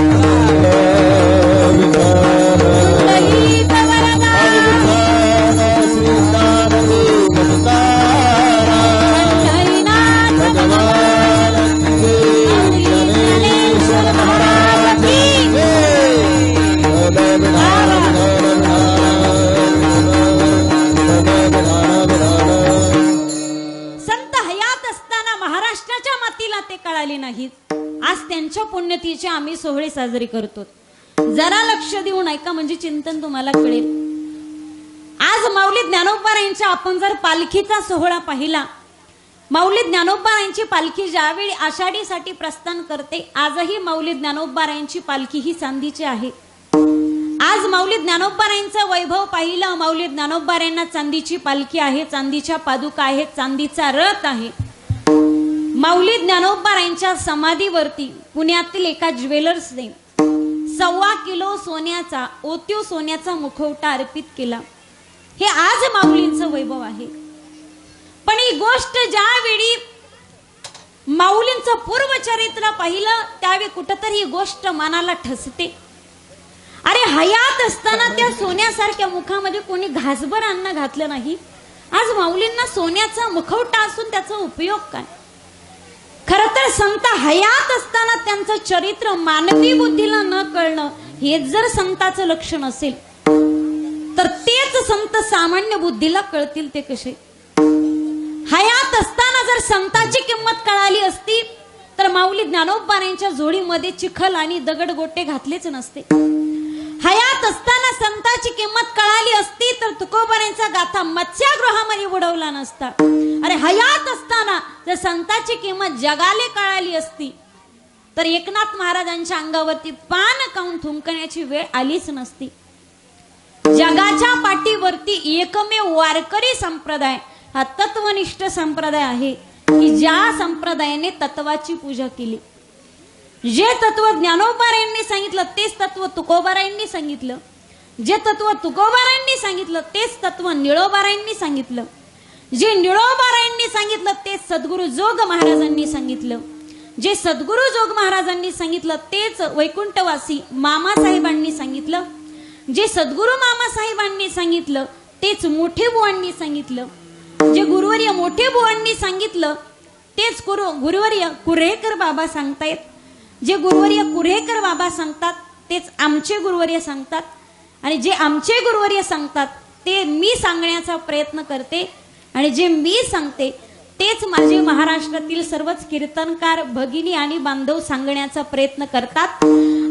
[SPEAKER 4] कळाली नाहीत. आज त्यांच्या पुण्यतिथीचे आम्ही सोहळे साजरे करतो. जरा लक्ष देऊन ऐका, म्हणजे चिंतन तुम्हाला कळेल. आज माऊली ज्ञानोबारायांच्या आपण जर पालखीचा सोहळा पाहिला, माऊली ज्ञानोबारायांची पालखी ज्यावेळी आषाढीसाठी प्रस्थान करते, आजही माऊली ज्ञानोबारायांची पालखी ही चांदीची आहे. आज माऊली ज्ञानोबारायांचा वैभव पाहिला, माऊली ज्ञानोबारायांना चांदीची पालखी आहे, चांदीच्या पादुका आहेत, चांदीचा रथ आहे. माऊली ज्ञानोबारायांच्या समाधीवरती पुण्यातील एका ज्वेलर्सने 1.25 किलो सोन्याचा, ओतीव सोन्याचा मुखवटा अर्पित केला. हे आज माऊलींचं वैभव आहे. पण ही गोष्ट ज्यावेळी माऊलींचं पूर्वचरित्र पाहिलं, त्यावेळी कुठंतरी ही गोष्ट मनाला ठसते. अरे, हयात असताना त्या सोन्यासारख्या मुखामध्ये कोणी घासभर अन्न घातलं नाही. आज माऊलींना सोन्याचा मुखवटा असून त्याचा उपयोग काय? खरं तर संत हयात असताना त्यांचं चरित्र मानवी बुद्धीला न कळणं, हेच जर संताचं लक्षण असेल, तर तेच संत सामान्य बुद्धीला कळतील ते कसे? हयात असताना जर संताची किंमत कळाली असती, तर माऊली ज्ञानोबारायांच्या जोडीमध्ये चिखल आणि दगडगोटे घातलेच नसते. हयात असताना संताची किंमत कळाली असती, तर तुकोबारायांचा गाथा मत्स्यगृहामध्ये बुडवला नसता. अरे, हयात असताना जर संताची किंमत जगाले कळाली असती, तर एकनाथ महाराजांच्या अंगावरती पान काऊन थुंकण्याची वेळ आलीच नसती. जगाच्या पाठीवरती एकमेव वारकरी संप्रदाय हा तत्वनिष्ठ संप्रदाय आहे, की ज्या संप्रदायाने तत्वाची पूजा केली. जे तत्व ज्ञानोबारायांनी सांगितलं तेच तत्व तुकोबारायांनी सांगितलं. जे तत्व तुकोबारायांनी सांगितलं तेच तत्व निळोबारायांनी सांगितलं. जे निळोबारायांनी सांगितलं तेच सद्गुरु जोग महाराजांनी सांगितलं. जे सद्गुरु जोग महाराजांनी सांगितलं तेच वैकुंठवासी मामासाहेबांनी सांगितलं. जे सद्गुरु मामासाहेबांनी सांगितलं तेच मोठे बुवांनी सांगितलं. जे गुरुवर्य मोठे बुवांनी सांगितलं तेच गुरुवर्य कुऱ्हेकर बाबा सांगतायत. जे गुरुवर्य कुऱ्हेकर बाबा सांगतात तेच आमचे गुरुवर्य सांगतात. आणि जे आमचे गुरुवर्य सांगतात ते मी सांगण्याचा प्रयत्न करते. आणि जे मी सांगते तेच माझे महाराष्ट्रातील सर्वच कीर्तनकार भगिनी आणि बांधव सांगण्याचा प्रयत्न करतात.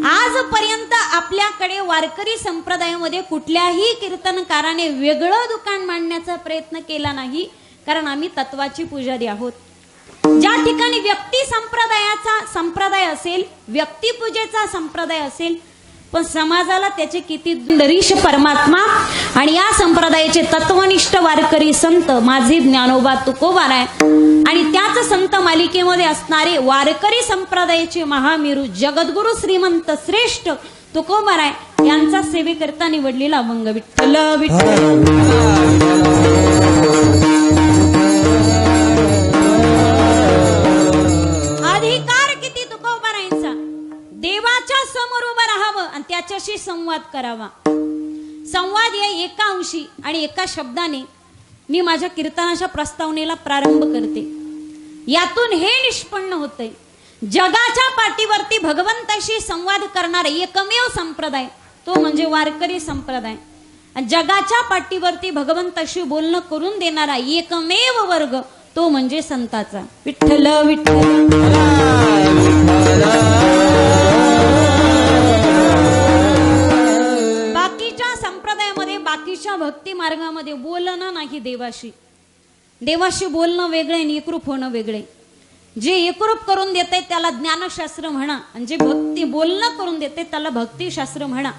[SPEAKER 4] आजपर्यंत आपल्याकडे वारकरी संप्रदायामध्ये कुठल्याही कीर्तनकाराने वेगळं दुकान मांडण्याचा प्रयत्न केला नाही, कारण आम्ही तत्वाची पुजारी आहोत. ज्या ठिकाणी व्यक्ती संप्रदायाचा संप्रदाय असेल, व्यक्तिपूजेचा संप्रदाय असेल, पण समाजाला त्याचे किती दरीश परमात्मा आणि या संप्रदायाचे तत्वनिष्ठ वारकरी संत माझे ज्ञानोबा तुकोबाराय आणि त्याच संत मालिकेमध्ये असणारे वारकरी संप्रदायाचे महामेरू जगद्गुरु श्रीमंत श्रेष्ठ तुकोबाराय यांचा सेवेकरता निवडलेला अभंग. विठ्ठल विठ्ठल. देवाच्या समोर उभं राहावं आणि त्याच्याशी संवाद करावा. संवाद या एका अंशी आणि एका शब्दाने मी माझ्या कीर्तनाच्या प्रस्तावनेला प्रारंभ करते. यातून हे निष्पन्न होतंय, जगाच्या पाठीवरती भगवंताशी संवाद करणारे एकमेव संप्रदाय तो म्हणजे वारकरी संप्रदाय. आणि जगाच्या पाठीवरती भगवंताशी बोलणं करून देणारा एकमेव वर्ग तो म्हणजे संताचा. विठ्ठल विठ्ठल बाकीच्या संप्रदायामध्ये बाकीच्या भक्ती मार्गामध्ये बोलणं नाही देवाशी. देवाशी बोलणं वेगळे आणि एकरूप होणं वेगळे. जे एकरूप करून देते त्याला ज्ञानशास्त्र म्हणा आणि जे भक्ती बोलणं करून देते त्याला भक्तिशास्त्र म्हणा.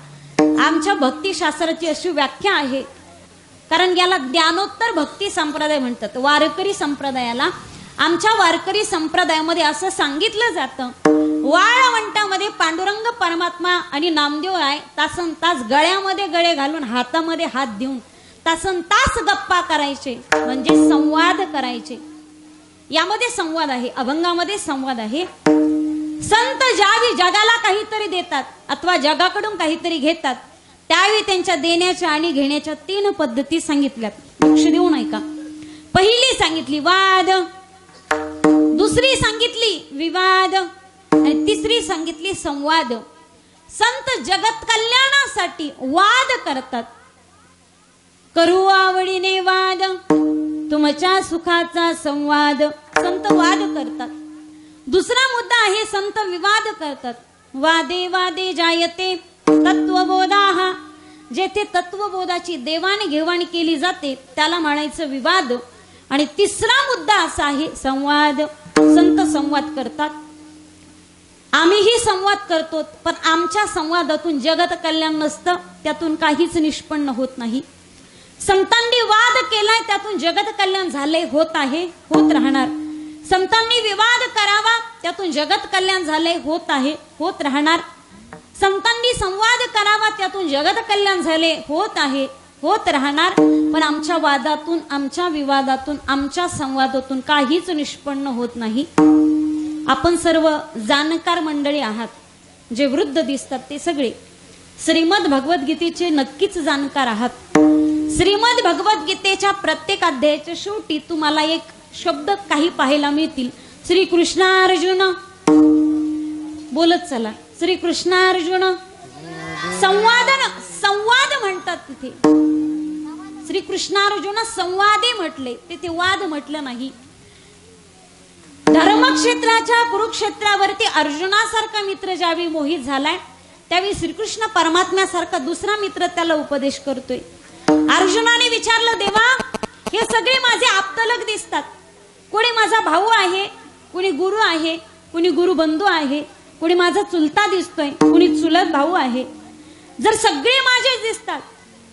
[SPEAKER 4] आमच्या भक्तिशास्त्राची अशी व्याख्या आहे, कारण याला ज्ञानोत्तर भक्ती संप्रदाय म्हणतात. वारकरी संप्रदायाला, आमच्या वारकरी संप्रदायामध्ये असं सांगितलं जातं, वाळवंटामध्ये पांडुरंग परमात्मा आणि नामदेव आहे तासन तास गळ्यामध्ये गळे घालून हातामध्ये हात देऊन तासन तास गप्पा करायचे, म्हणजे संवाद करायचे. यामध्ये संवाद आहे, अभंगामध्ये संवाद आहे. संत ज्यावेळी जगाला काहीतरी देतात अथवा जगाकडून काहीतरी घेतात त्यावेळी त्यांच्या देण्याच्या आणि घेण्याच्या 3 पद्धती सांगितल्यात. लक्ष देऊ नये का? पहिली सांगितली वाद, दुसरी सांगितली विवाद आणि तिसरी सांगितली संवाद. संत जगत कल्याणासाठी वाद करतात. करू आवडीने वाद, तुमच्या सुखाचा संवाद. संत वाद करतात. दुसरा मुद्दा आहे संत विवाद करतात. वादे वादे जायते तत्वबोधाः, जेथे तत्वबोधाची देवाणघेवाण केली जाते त्याला म्हणायचं विवाद. आणि तिसरा मुद्दा असा आहे संवाद. संत संवाद करतात. आम्हीही संवाद करतो, पण आमच्या संवादातून जगत कल्याण नसतं, त्यातून काहीच निष्पन्न होत नाही. संतांनी वाद केलाय, त्यातून जगत कल्याण झाले, होत आहे, होत राहणार. संतांनी विवाद करावा, त्यातून जगत कल्याण झाले, होत आहे, होत राहणार. संतांनी संवाद करावा, त्यातून जगत कल्याण झाले, होत आहे, होत राहणार. पण आमच्या वादातून, आमच्या विवादातून, आमच्या संवादातून काहीच निष्पन्न होत नाही. आपण सर्व जाणकार मंडळी आहात. जे वृद्ध दिसतात ते सगळे श्रीमद भगवद्गीतेचे नक्कीच जाणकार आहात. श्रीमद भगवद्गीतेच्या प्रत्येक अध्यायाच्या शेवटी तुम्हाला एक शब्द काही पाहायला मिळतील. श्री कृष्णार्जुन बोलत चला. श्री कृष्णार्जुन संवाद म्हणतात तिथे. श्री कृष्णार्जुन संवादे म्हटले, तिथे वाद म्हटलं नाही. धर्मक्षेत्राच्या कुरुक्षेत्रावरती अर्जुनासारखा मित्र ज्यावेळी मोहित झालाय त्यावेळी श्रीकृष्ण परमात्म्यासारखा दुसरा मित्र त्याला उपदेश करतोय. अर्जुनाने विचारलं, देवा हे सगळे माझे आप्तलक दिसतात. कोणी माझा भाऊ आहे, कोणी गुरु आहे, कोणी गुरुबंधू आहे, कोणी माझा चुलता दिसतोय, कोणी चुलत भाऊ आहे. जर सगळे माझे दिसतात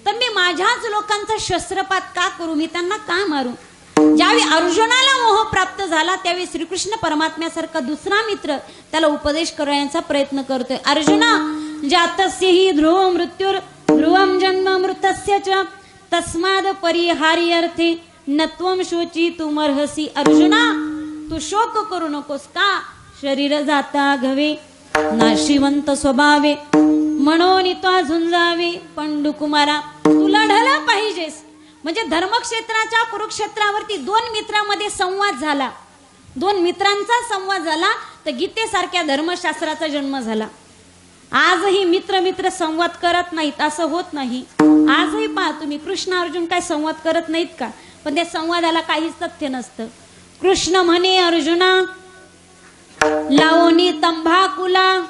[SPEAKER 4] तर मी माझ्याच लोकांचा शस्त्रपात का करू, मी त्यांना का मारू? ज्यावेळी अर्जुनाला मोह प्राप्त झाला त्यावेळी श्रीकृष्ण परमात्म्यासारखा दुसरा मित्र त्याला उपदेश करण्याचा प्रयत्न करतोय. अर्जुना जातस्य हि ध्रुव मृत्युर ध्रुवम जन्म मृतस्य च तस्माद परिहार्यर्थे नत्वम शोची तुमर्हसी. अर्जुना तू शोक करू नकोस का? शरीर जाता घवे नाशिवंत स्वभावे म्हणून तो झुंजावे. पंडुकुमारा तू लढला पाहिजेस. म्हणजे धर्मक्षेत्राच्या कुरुक्षेत्रावरती 2 मित्रांमध्ये संवाद झाला. 2 मित्रांचा संवाद झाला तर गीतेसारख्या धर्मशास्त्राचा जन्म झाला. आजही मित्र मित्र संवाद करत नाहीत असं होत नाही. आजही पहा तुम्ही कृष्ण अर्जुन काय संवाद करत नाहीत का? पण त्या संवादाला काहीच तथ्य नसतं. कृष्ण म्हणे अर्जुना लावणी तंबाखूला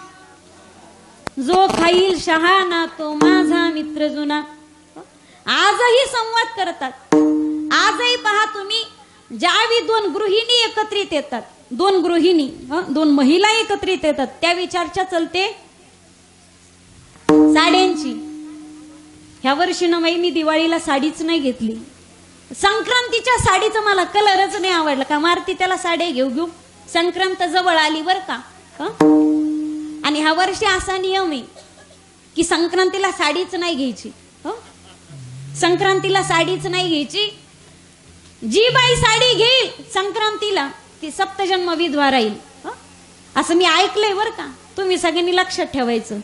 [SPEAKER 4] जो खाईल शहाणा तो माझा मित्र जुना. आजही संवाद करतात. आजही पहा तुम्ही ज्यावेळी 2 गृहिणी एकत्रित येतात, 2 गृहिणी 2 महिला एकत्रित येतात त्यावेळी चर्चा चलते साड्यांची. ह्या वर्षी ना मी दिवाळीला साडीच नाही घेतली. संक्रांतीच्या साडीचा मला कलरच नाही आवडला. का मारती त्याला साडी घेऊ संक्रांत जवळ आली बर का. आणि ह्या वर्षी असा नियम आहे की संक्रांतीला साडीच नाही घ्यायची. संक्रांतीला साडीच नाही घ्यायची. जी बाई साडी घेईल संक्रांतीला ती सप्तजन्म विधवा राहील. असं मी ऐकलंय बर का. तुम्ही सगळ्यांनी लक्षात ठेवायचं.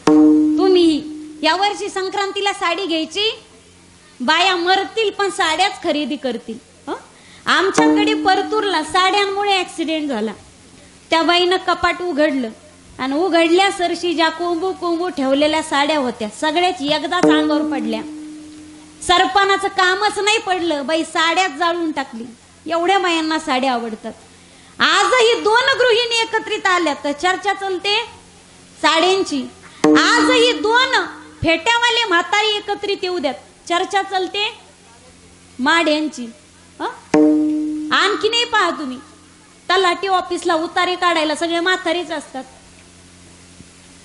[SPEAKER 4] तुम्ही यावर्षी संक्रांतीला साडी घ्यायची. बाया मरतील पण साड्याच खरेदी करतील. आमच्याकडे परतूरला साड्यांमुळे ऍक्सिडेंट झाला. त्या बाईनं कपाट उघडलं आणि उघडल्या सरशी ज्या कोंबू कोंबू ठेवलेल्या साड्या होत्या सगळ्याच एकदाच अंगावर पडल्या. सरपणाचं कामच नाही पडलं, बाई साड्याच जाळून टाकली. एवढ्या बायांना साड्या आवडतात. आजही 2 गृहिणी एकत्रित आल्या तर चर्चा चलते साड्यांची. आजही 2 फेट्यावाले म्हातारी एकत्रित येऊ द्यात, चर्चा चलते माड्यांची. आणखी नाही पहा तुम्ही, तलाठी ऑफिसला उतारे काढायला सगळे म्हातारीच असतात.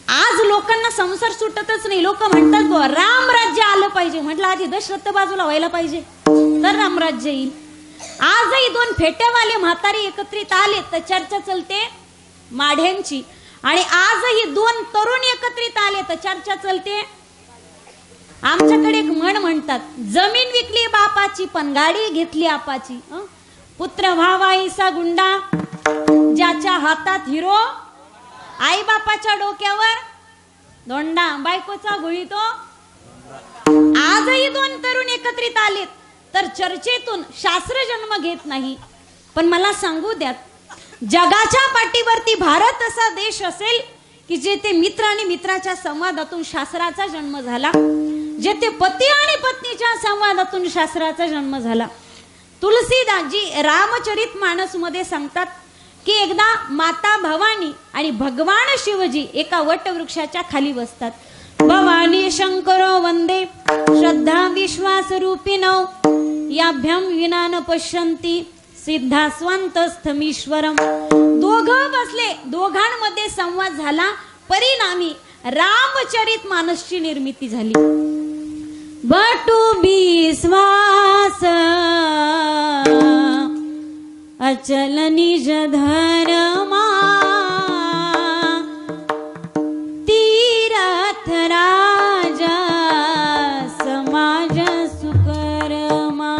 [SPEAKER 4] आज लोकांना संसार सुटतच नाही. लोक म्हणतात बुवा राम राज्य आलं पाहिजे. म्हटलं आधी दशरथ बाजूला व्हायला पाहिजे तर रामराज्य येईल. आजही 2 फेट्यावाले म्हातारी एकत्रित आले तर चर्चा चलते माढ्यांची. आणि आजही 2 तरुण एकत्रित आले तर चर्चा चलते. आमच्याकडे एक म्हण म्हणतात, जमीन विकली बापाची पण गाडी घेतली आपाची. पुत्र व्हावाईसा गुंडा, ज्याच्या हातात हिरो, आई बापाच्या डोक्यावर धोंडा, बायकोचा घोळी तो. आजही 2 तरुण एकत्रित आलेत तर चर्चेतून शास्त्र जन्म घेत नाही. पण मला सांगू द्यात, जगाच्या पाठीवरती भारत असा देश असेल की जेथे मित्र आणि मित्राच्या संवादातून शास्त्राचा जन्म झाला, जेथे पती आणि पत्नीच्या संवादातून शास्त्राचा जन्म झाला. तुलसीदासजी रामचरित मानस मध्ये सांगतात की एकदा माता भवानी आणि भगवान शिवजी एका वटवृक्षाच्या खाली बसतात. भवानी शंकरो वंदे श्रद्धा विश्वास रूपिणौ, याभ्याम विना न पश्यन्ति सिद्धा स्वंतस्थमीश्वरम. दोघं बसले, दोघांमध्ये संवाद झाला, परिणामी रामचरित मानसची निर्मिती झाली. बटू विश्वास अचल निज धर्मा, तीरथ राजा समाज सुकर्मा.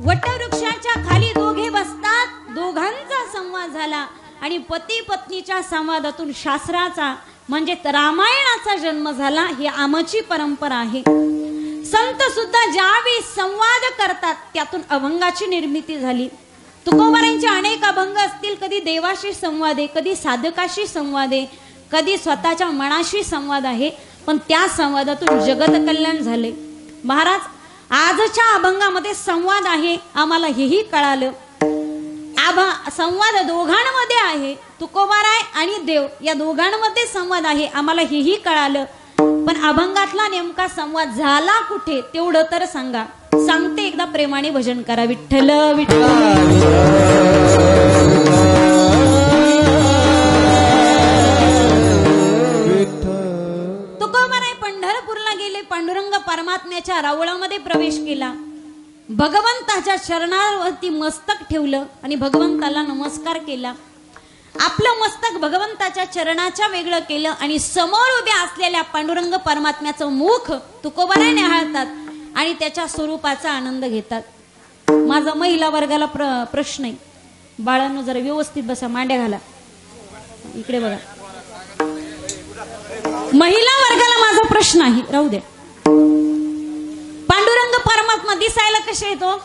[SPEAKER 4] वटवृक्षाच्या खाली दोघे बसतात, दोघांचा संवाद झाला आणि पती पत्नीच्या संवादातून शास्त्राचा म्हणजे रामायणाचा जन्म झाला. ही आमची परंपरा आहे. संत सुद्धा ज्यावेळी संवाद करतात त्यातून अभंगाची निर्मिती झाली. तुकोबारांचे अनेक अभंग असतील. कधी देवाशी संवाद आहे, कधी साधकाशी संवाद आहे, कधी स्वतःच्या मनाशी संवाद आहे, पण त्या संवादातून जगत कल्याण झाले. महाराज आजच्या अभंगामध्ये संवाद आहे, आम्हाला हेही कळालं. संवाद दोघांमध्ये आहे, तुकोबाराय आणि देव या दोघांमध्ये संवाद आहे, आम्हाला हेही कळालं. पण अभंगातला नेमका संवाद झाला कुठे तेवढं तर सांगा. सांगते, एकदा प्रेमाने भजन करा. विठ्ठल विठ्ठल. तुकोबाराय पंढरपूरला गेले, पांडुरंग परमात्म्याच्या रावळामध्ये प्रवेश केला, भगवंताच्या चरणावरती मस्तक ठेवलं आणि भगवंताला नमस्कार केला. आपलं मस्तक भगवंताच्या चरणाच्या वेगळं केलं आणि समोर उभ्या असलेल्या पांडुरंग परमात्म्याचं मुख तुकोबाराय निहाळतात आणि त्याच्या स्वरूपाचा आनंद घेतात. माझा महिला वर्गाला प्रश्न आहे. बाळांनो जरा व्यवस्थित बसा, मांड्या घाला, इकडे बघा. महिला वर्गाला माझा प्रश्न आहे, राहू दे. पांडुरंग परमात्मा दिसायला कसे येतो?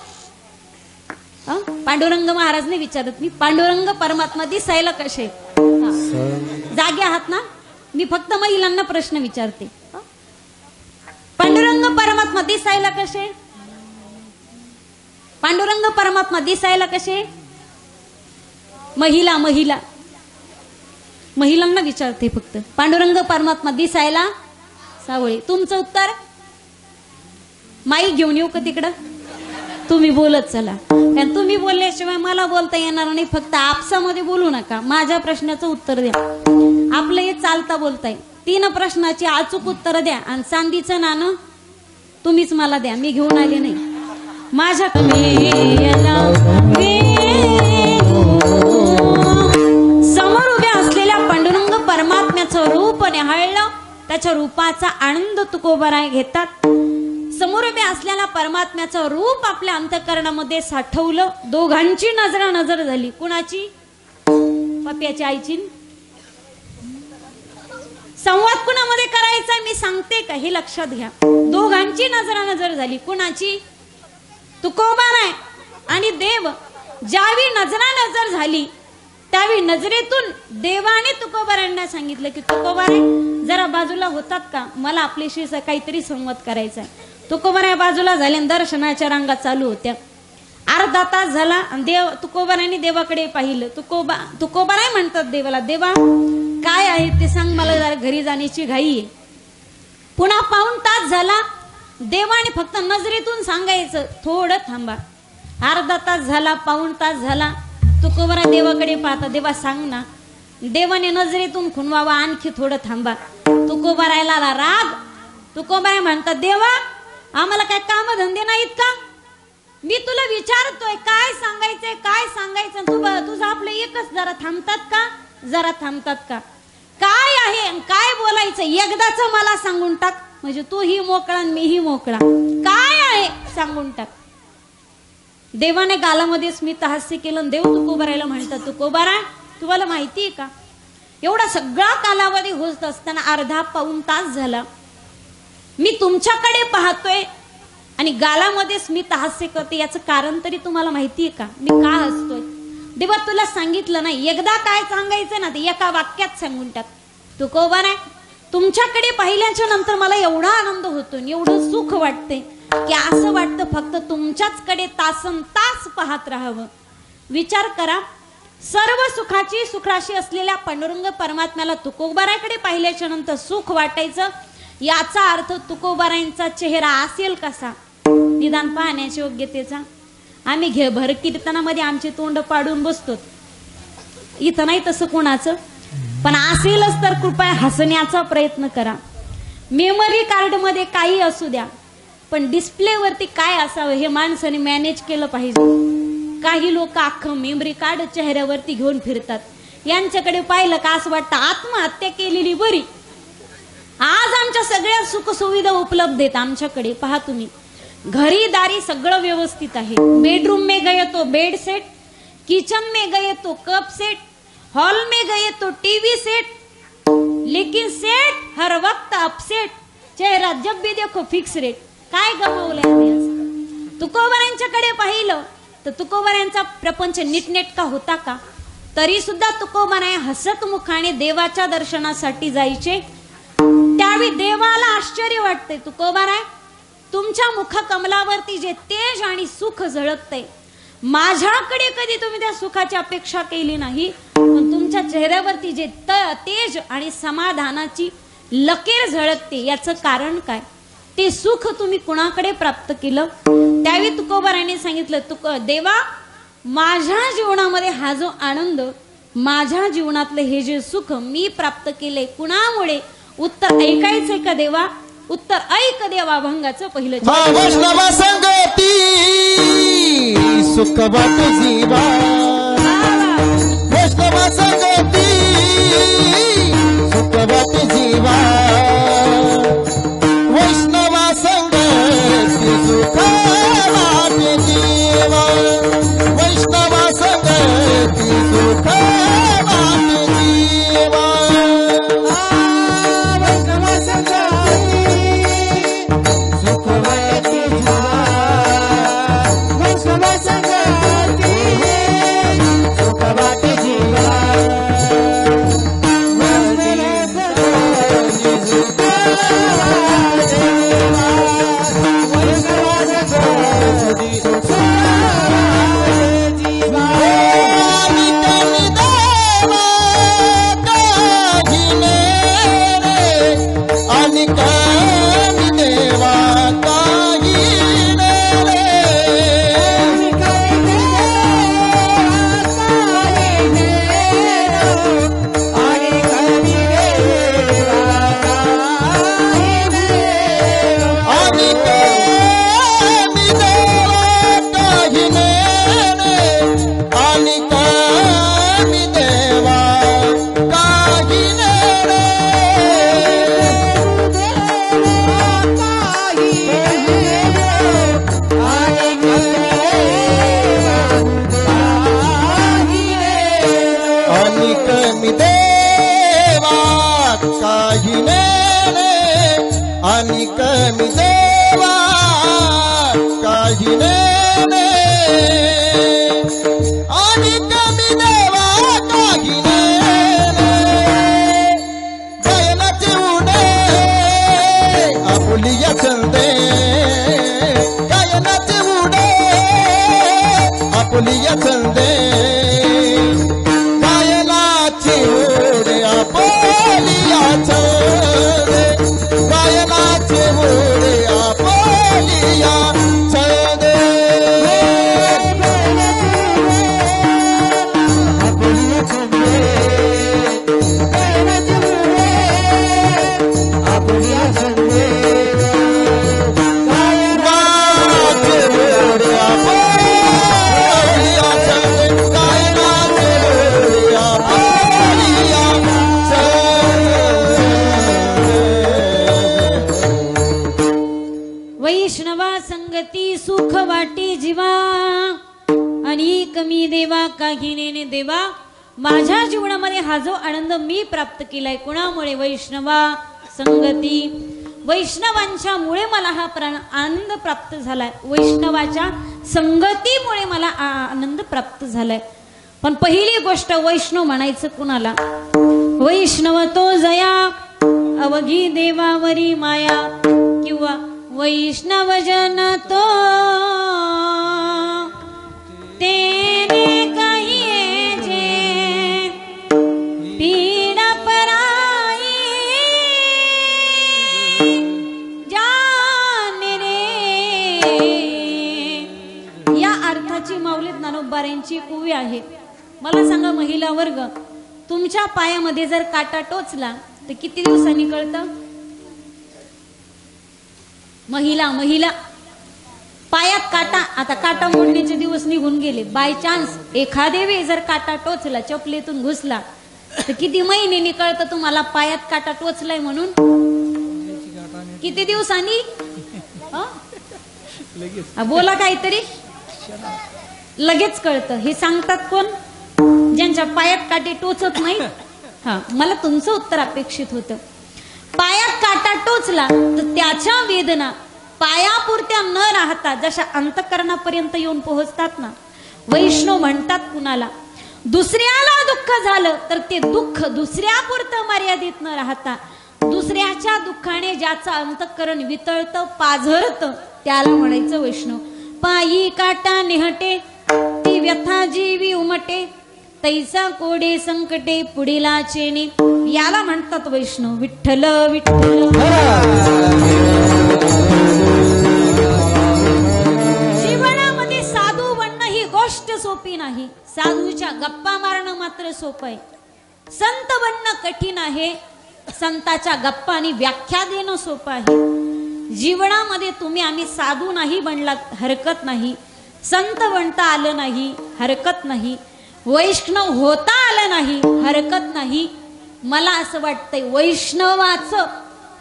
[SPEAKER 4] पांडुरंग महाराज नाही विचारत मी, पांडुरंग परमात्मा दिसायला कसे? जागे आहात ना? मी फक्त महिलांना प्रश्न विचारते. पांडुरंग परमात्मा दिसायला कसे? पांडुरंग परमात्मा दिसायला कसे? महिला महिला महिलांना विचारते फक्त. पांडुरंग परमात्मा दिसायला सावळे. तुमचं उत्तर? माईक घेऊन येऊ का तिकडं? तुम्ही बोलत चला, कारण तुम्ही बोलल्याशिवाय मला बोलता येणार नाही. फक्त आपसामध्ये बोलू नका, माझ्या प्रश्नाचं उत्तर द्या. आपलं हे चालता बोलताय. 3 प्रश्नाची अचूक उत्तर द्या आणि चांदीचं नाणं तुम्हीच मला द्या, मी घेऊन आले नाही. माझ्या समोर उभ्या असलेल्या पांडुरंग परमात्म्याचं रूप निहाळलं, त्याच्या रूपाचा आनंद तुकोबाराय घेतात. समोर उभ्या असलेल्या परमात्म्याचं रूप आपल्या अंतःकरणामध्ये साठवलं. दोघांची नजर झाली. कुणाची? पप्याच्या आईची. संवाद कुणामध्ये करायचा मी सांगते का, हे लक्षात घ्या. दोघांची नजर झाली. कुणाची? तुकोबाराय आणि देव. ज्यावेळी नजर झाली त्यावेळी नजरेतून देवाने तुकोबारायांना सांगितलं की तुकोबाराय जरा बाजूला होतात का, मला आपल्याशी काहीतरी संवाद करायचा आहे. तुकोबाराय बाजूला झाले आणि दर्शनाच्या रांगा चालू होत्या. अर्धा तास झाला आणि तुकोबारायने देवाकडे पाहिलं. तुकोबाराय म्हणतात देवाला, देवा काय आहे ते सांग, मला जरा घरी जाण्याची घाई आहे. पुन्हा पाऊण तास झाला. देवाने फक्त नजरेतून सांगायचं थोडं थांबा. अर्धा तास झाला, पाऊण तास झाला. तुकोबाराय देवाकडे पाहता, देवा सांग ना. देवाने नजरेतून खुणवावा, आणखी थोडं थांबा. तुकोबारायला राग. तुकोबाराय म्हणतात, देवा आम्हाला काय काम धंदे नाहीत का? मी तुला विचारतोय काय सांगायचंय, काय सांगायचं, तुझं आपलं एकच, जरा थांबतात का, जरा थांबतात का? काय आहे काय बोलायचं एकदाच मला सांगून टाक, म्हणजे तूही मोकळा आणि मीही मोकळा. काय आहे सांगून टाक. देवाने गालामध्ये स्मित हास्य केलं. देव तुकोबारायला म्हणतात, तुकोबाराय तुम्हाला माहितीये का, एवढा सगळा कालावधी होत असताना अर्धा पाऊण तास झाला मी तुमच्याकडे पाहतोय आणि गालामध्ये स्मित हास्य करते. याचं कारण तरी तुम्हाला माहितीये का, मी का हसतोय? देवा तुला सांगितलं नाही, एकदा काय सांगायचं ना ते एका वाक्यात सांगून टाक. तुकोबाराय तुमच्याकडे पाहिल्याच्या नंतर मला एवढा आनंद होतो, एवढं सुख वाटते की असं वाटतं फक्त तुमच्याच कडे तासन तास पाहत राहावं. विचार करा, सर्व सुखाची सुखराशी असलेल्या पांडुरंग परमात्म्याला तुकोबारायकडे पाहिल्याच्या नंतर सुख वाटायचं. याचा अर्थ तुकोबारायांचा चेहरा असेल कसा, निदान पाहण्याच्या योग्यतेचा. आम्ही भर कीर्तनामध्ये आमचे तोंड पाडून बसतो, इथं नाही तसं कोणाचं, पण असेलच तर कृपया हसण्याचा प्रयत्न करा. मेमरी कार्ड मध्ये काही असू द्या, पण डिस्प्ले वरती काय असावं हे माणसाने मॅनेज केलं पाहिजे. काही लोक अख्खं मेमरी कार्ड चेहऱ्यावरती घेऊन फिरतात. यांच्याकडे पाहिलं का असं वाटतं आत्महत्या केलेली बरी. आज आमच्या सगळ्या सुखसुविधा उपलब्ध आहेत आमच्याकडे. पहा तुम्ही, घरी दारी सगळं व्यवस्थित आहे. बेडरूम में गए तो बेड सेट, किचन में गए तो कप सेट, हॉल में गए तो टीवी सेट, लेकिन सेट हर वक्त अपसेट, चेहरा जब भी देखो फिक्स रेट. काय गमावलंय आम्ही आज? तुकोबारायांच्याकडे पाहिलं तर तुकोबारायांचा प्रपंच नीटनेटका होता का? तरी सुद्धा तुकोबाराय हसत मुखाने देवाच्या दर्शनासाठी जायचे. त्यावेळी देवाला आश्चर्य वाटते, तुकोबाराय तुमच्या मुख कमलावरती जे तेज आणि सुख झळकते, माझ्याकडे कधी तुम्ही त्या सुखाची अपेक्षा केली नाही, पण तुमच्या चेहऱ्यावरती जे तेज आणि समाधानाची लकीर झळकते, याचं कारण काय? ते सुख तुम्ही कुणाकडे प्राप्त केलं? त्यावेळी तुकोबारायने सांगितलं, देवा माझ्या जीवनामध्ये हा जो आनंद, माझ्या जीवनातलं हे जे सुख मी प्राप्त केले कुणामुळे? उत्तर ऐकायचंय का देवा? उत्तर ऐक देवा. भंगाचं पहिलं
[SPEAKER 2] वैष्णव संगती सुख वाट जीवा, वैष्णव संगती सुख वाट जीवा, वैष्णव संगती सुख वाट जीवा, वैष्णव संगती सुख वाट जीवा. आणि कमी देवा काही नेणे, आणि कमी देवा काही नेणे, जयनाचे उडे आपुलिया चंदे आपुलिया छंदे गायनाची ओढ आपुलिया छंदे गायनाची ओढ आपुलिया छंदे
[SPEAKER 4] वैष्णवा संगती सुख वाटी जीवा आणि कमी देवा काही नेने देवा. माझ्या जीवनामध्ये हा जो आनंद मी प्राप्त केलाय कुणामुळे? वैष्णवा संगती. वैष्णवांच्या मुळे मला हा आनंद प्राप्त झालाय. वैष्णवाच्या संगतीमुळे मला आनंद प्राप्त झालाय. पण पहिली गोष्ट वैष्णव म्हणायचं कुणाला? वैष्णव तो जया अवघी देवावरी माया, किंवा वैष्णव जन तो तेने कहिए जे पीडा पराई जाने रे. या अर्थाची माऊली ज्ञानोबारांची कुवी आहे. मला सांगा महिला वर्ग, तुमच्या पायामध्ये जर काटा टोचला तर किती दिवसांनी कळतं? महिला पायात काटा, आता काटा मोडण्याचे दिवस निघून गेले. बाय चान्स एखादे वेळी जर काटा टोचला, चपलेतून घुसला, तर किती महिने कळतं तुम्हाला पायात काटा टोचलाय म्हणून? किती दिवसांनी? बोला काहीतरी. लगेच कळतं. हे सांगतात कोण? ज्यांच्या पायात काटे टोचत नाही. मला तुमचं उत्तर अपेक्षित होतं. पायात काटा टोचला तर त्याच्या वेदना पायापुरत्या न राहता जशा अंतःकरणापर्यंत येऊन पोहोचतात ना, वैष्णव म्हणतात कुणाला? दुसऱ्याला दुःख झालं तर ते दुःख दुसऱ्यापुरतं मर्यादित न राहता दुसऱ्याच्या दुःखाने ज्याचं अंतःकरण वितळतं, पाझरतं, त्याला म्हणायचं वैष्णव. पायी काटा निहटे ती व्यथा जीवी उमटे, तैसा कोडे संकटे पुढीला चेने, याला म्हणतात वैष्णव. विठ्ठल विठ्ठल. जीवनामध्ये साधू बनणं ही गोष्ट सोपी नाही. साधूच्या गप्पा मारणं मात्र सोपं आहे. संत बनणं कठीण आहे. संताच्या गप्पा आणि व्याख्या देणं सोपं आहे. जीवनामध्ये तुम्ही आम्ही साधू नाही बनलात हरकत नाही, संत बनता आलं नाही हरकत नाही, वैष्णव होता आलं नाही हरकत नाही. मला असं वाटतंय वैष्णवाचं,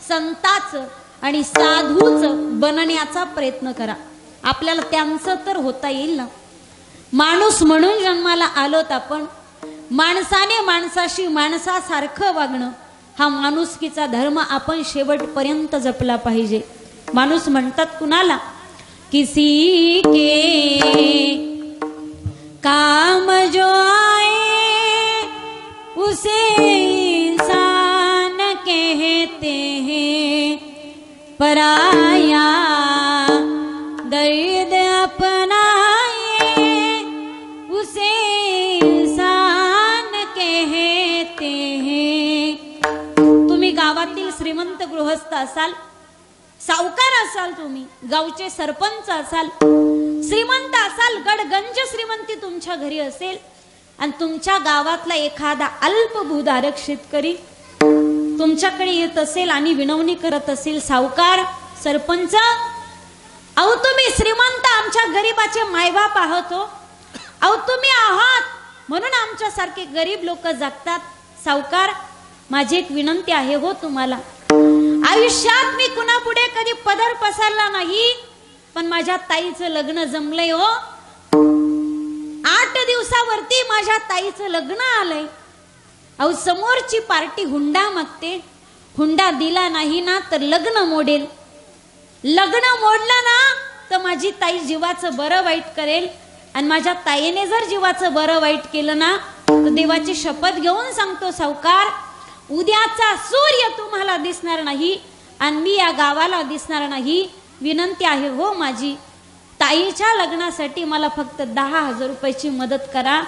[SPEAKER 4] संताचं आणि साधूचं बनण्याचा प्रयत्न करा. आपल्याला त्यांचं तर होता येईल ना. माणूस म्हणून जन्माला आलोत आपण. माणसाने माणसाशी माणसासारखं वागणं हा माणुसकीचा धर्म आपण शेवटपर्यंत जपला पाहिजे. माणूस म्हणतात कुणाला? किसी के काम जो आए उसे इंसान कहते हैं, पराया दर्द अपनाए उसे इंसान कहते हैं. तुम्ही गावातील श्रीमंत गृहस्थ असाल, सावकार असाल, तुम्ही गावचे सरपंच असाल, श्रीमंत असाल, गडगंज श्रीमंती तुमच्या घरी असेल आणि तुमच्या गावातला एखादा अल्पभूधारक शेतकरी तुमच्याकडे येत असेल आणि विनवणी करत असेल, सावकार, सरपंच, अहो तुम्ही श्रीमंत, आमच्या गरीबाचे मायबाप आहोत, अहो तुम्ही आहात म्हणून आमच्यासारखे गरीब लोक जगतात. सावकार, माझी एक विनंती आहे हो तुम्हाला. आयुष्यात मी कुणापुढे कधी पदर पसरला नाही, पण माझ्या ताईचं लग्न जमलंय हो. 8 दिवसावरती माझ्या ताईचं लग्न आलंय. अहो समोरची पार्टी हुंडा मागते, हुंडा दिला नाही ना तर लग्न मोडेल, लग्न मोडलं ना तर माझी ताई जीवाचं बरं वाईट करेल, आणि माझ्या ताईने जर जीवाचं बरं वाईट केलं ना तर देवाची शपथ घेऊन सांगतो सावकार, उद्याचा सूर्य तुम्हाला दिसणार नाही आणि मी या गावाला दिसणार नाही. विनंती आहे हो माझी, ताईच्या लग्नासाठी मला फक्त 10,000 रुपयाची मदत करा.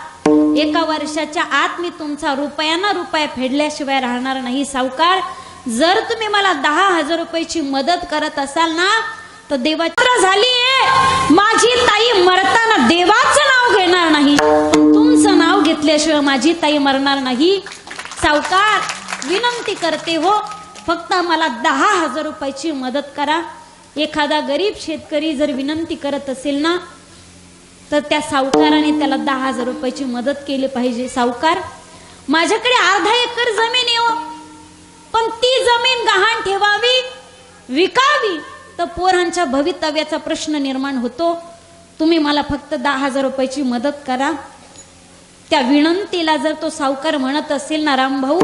[SPEAKER 4] 1 वर्षाच्या आत मी तुमचा रुपया फेडल्याशिवाय राहणार नाही सावकार. जर तुम्ही मला 10,000 रुपयाची मदत करत असाल ना तर देवाची झाली माझी ताई मरताना देवाचं नाव घेणार नाही, तुमचं नाव घेतल्याशिवाय माझी ताई मरणार नाही. सावकार विनंती करते हो, फक्त मला 10,000 रुपयाची मदत करा. एखादा गरीब शेतकरी जर विनंती करत असेल ना तर त्या सावकाराने त्याला 10,000 रुपयाची मदत केली पाहिजे. सावकार माझ्याकडे अर्धा एकर जमीन आहे हो, पण ती जमीन गहाण ठेवावी विकावी तर पोरांच्या भवितव्याचा प्रश्न निर्माण होतो. तुम्ही मला फक्त 10,000 रुपयाची मदत करा. त्या विनंतीला जर तो सावकार म्हणत असेल ना रामभाऊ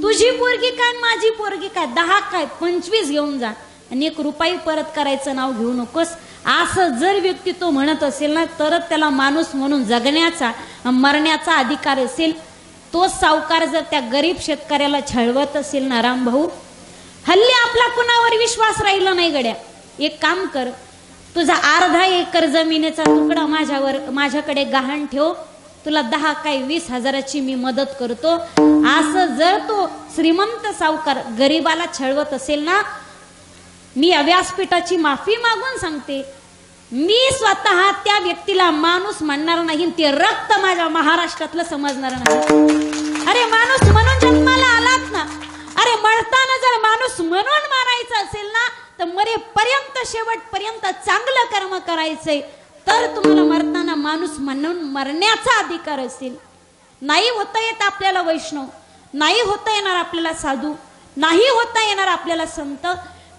[SPEAKER 4] तुझी पोरगी काय माझी पोरगी काय 10 काय 25 घेऊन जा आणि 1 रुपया परत करायचं नाव घेऊ नकोस, असं जर व्यक्ती तो म्हणत असेल ना तरच त्याला माणूस म्हणून जगण्याचा मरण्याचा अधिकार असेल. तो सावकार जर त्या गरीब शेतकऱ्याला छळवत असेल ना रामभाऊ, हल्ली आपला कुणावर विश्वास राहिला नाही गड्या. एक काम कर, तुझा अर्धा एकर जमिनीचा तुकडा माझ्याकडे गहाण ठेव, तुला 10 काय 20,000ची मी मदत करतो. असं जर तो श्रीमंत सावकार गरीबाला छळवत असेल ना, मी या व्यासपीठाची माफी मागून सांगते, मी स्वतः त्या व्यक्तीला माणूस म्हणणार नाही, ते रक्त माझ्या महाराष्ट्रातलं समजणार नाही. अरे माणूस म्हणून जन्माला आलात ना, अरे मरताना जर माणूस म्हणून मारायचं असेल ना तर मरेपर्यंत शेवटपर्यंत चांगलं कर्म करायचंय, तर तुम्हाला मरताना माणूस म्हणून मरण्याचा अधिकार असेल. नाही होता येत आपल्याला वैष्णव, नाही होता येणार आपल्याला साधू, नाही होता येणार आपल्याला संत,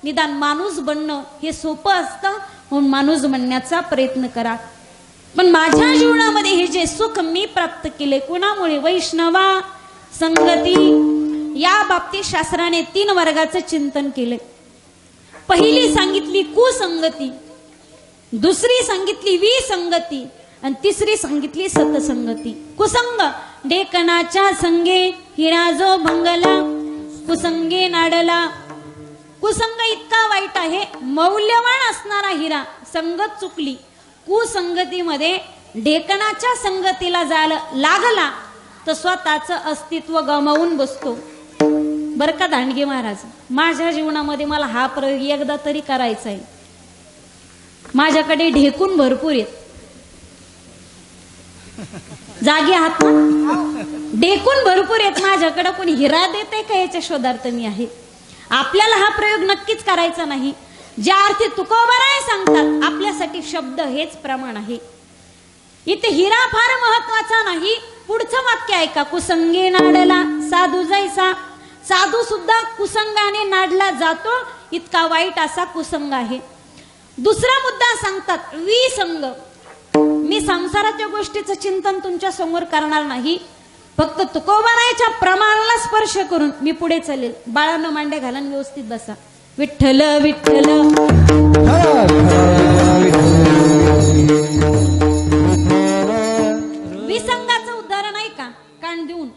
[SPEAKER 4] निदान माणूस बनणं हे सोपं असतं, म्हणून माणूस बनण्याचा प्रयत्न करा. पण माझ्या जीवनामध्ये हे जे सुख मी प्राप्त केले कुणामुळे? वैष्णवा संगती. या बाबतीत शास्त्राने 3 वर्गाचं चिंतन केले. पहिली सांगितली कुसंगती, दुसरी सांगितली विसंगती आणि तिसरी सांगितली सतसंगती. कुसंग डेकणाच्या संगे हिरा जो भंगला, कुसंगे नाडला. कुसंग इतका वाईट आहे, मौल्यवान असणारा हिरा संगत चुकली, कुसंगतीमध्ये ढेकणाच्या संगतीला लागला तर स्वतःचं अस्तित्व गमावून बसतो. बरं का दांडगे महाराज, माझ्या जीवनामध्ये मला हा प्रयोग एकदा तरी करायचा आहे. माझ्याकडे ढेकून भरपूर आहेत, जागे आहात ना? ढेकून भरपूर आहेत माझ्याकडे, कोणी हिरा देते का याच्या शोधार्थ मी आहे. आपल्याला हा प्रयोग नक्कीच करायचा नाही. ज्या अर्थी तुकोबाराय सांगतात आपल्यासाठी शब्द हेच प्रमाण आहे. इथे हिरा फार महत्वाचा नाही, पुढचं वाक्य ऐका. कुसंगे नाडला साधू जैसा. साधू सुद्धा कुसंगाने नाडला जातो, इतका वाईट असा कुसंग आहे. दुसरा मुद्दा सांगतात विसंग. मी संसाराच्या गोष्टीचं चिंतन तुमच्या समोर करणार नाही, फक्त तुकोबारायच्या प्रमाणाला स्पर्श करून मी पुढे चालेल. बाळांनो मांडे घालून व्यवस्थित बसा. विठ्ठल विठ्ठल. विसंगाचं उदाहरण आहे का कान देऊन?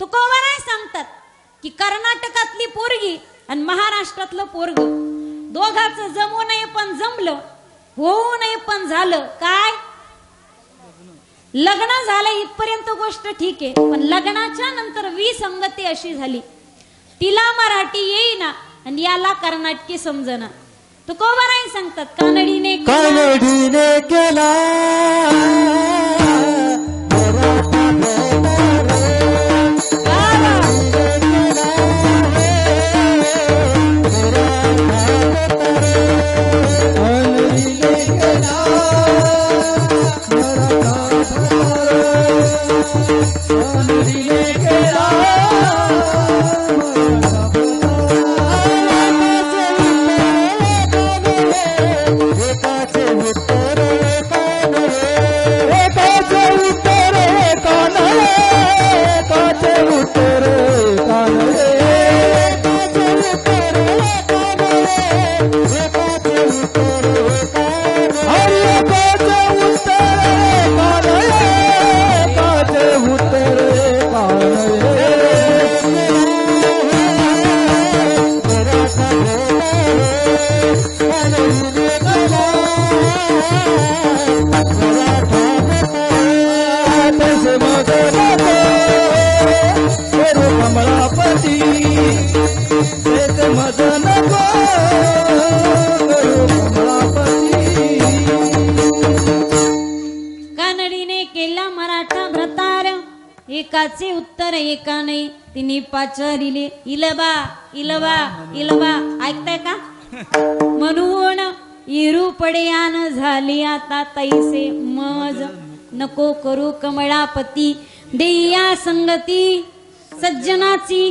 [SPEAKER 4] तुकोबाराय सांगतात की कर्नाटकातली पोरगी आणि महाराष्ट्रातलं पोरग दोघांचं जमू नये पण जमलं, होऊ नये पण झालं. काय लग्न झालं इथपर्यंत गोष्ट ठीक आहे, पण लग्नाच्या नंतर विसंगती अशी झाली, तिला मराठी येईना आणि याला कर्नाटकी समजना. तुकोबाराय सांगतात कानडीने
[SPEAKER 3] केला
[SPEAKER 4] एकाचे उत्तर एकाने तिने पाचारिले इलबा इलबा इलबा ऐकताय का म्हणून इरू पड्यान झाली आता तैसे मज नको करू कमळापती देया संगती सज्जनाची.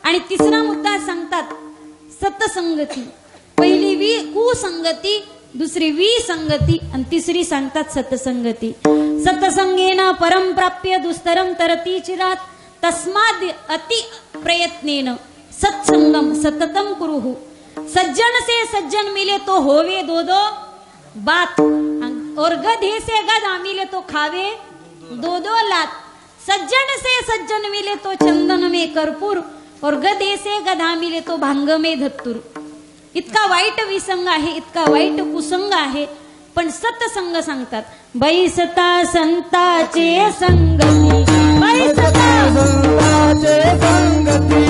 [SPEAKER 4] आणि तिसरा मुद्दा सांगतात सतसंगती. पहिली कुसंगती, दुसरी विसंगती आणि तिसरी सांगतात सतसंगती. सतसंगेन परम प्राप्य दुस्तरम तरती चिरात तस्माद अति प्रयत्नेन सत्संगम सततम कुरुहु. सज्जन से सज्जन मिले तो होवे दो दो बात और गधे से गधा मिले तो खावे दो दो लात. सज्जन से सज्जन मिले तो चंदन में कर्पूर और गधे से गधा मिले तो भांग में धत्तूर. इतका वाईट विसंग आहे, इतका वाईट कुसंग आहे, पण सतसंग सांगतात. बैसता संताचे संगती, बैसता
[SPEAKER 2] संताचे संगती,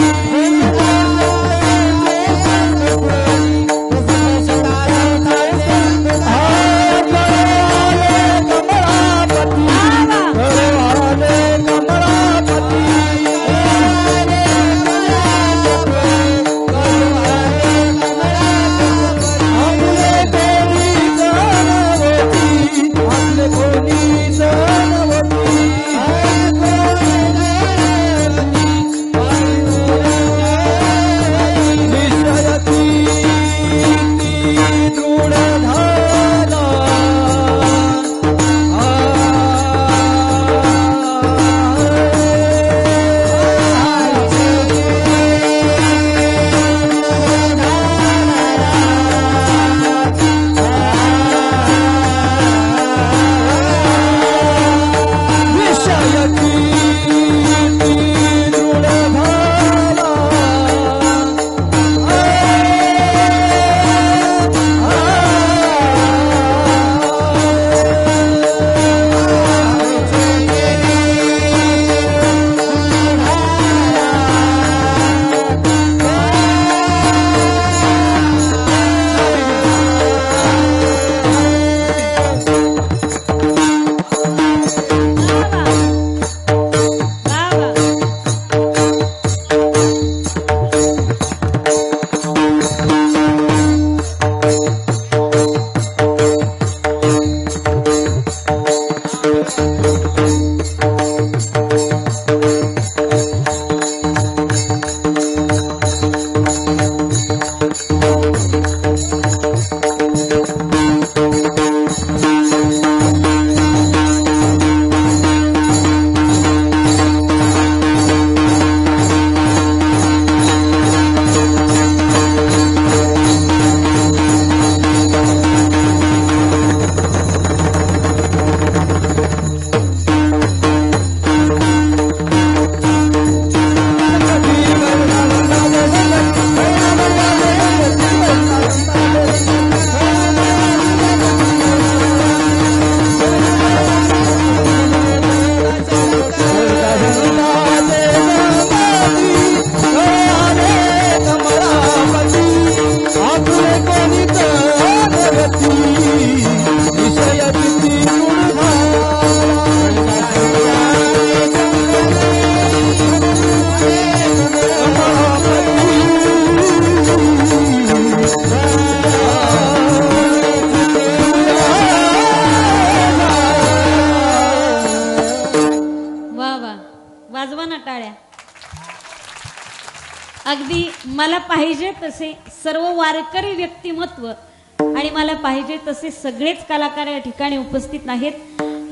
[SPEAKER 4] अगदी मला पाहिजे तसे सर्व वारकरी व्यक्तिमत्व आणि मला पाहिजे तसे सगळेच कलाकार या ठिकाणी उपस्थित आहेत.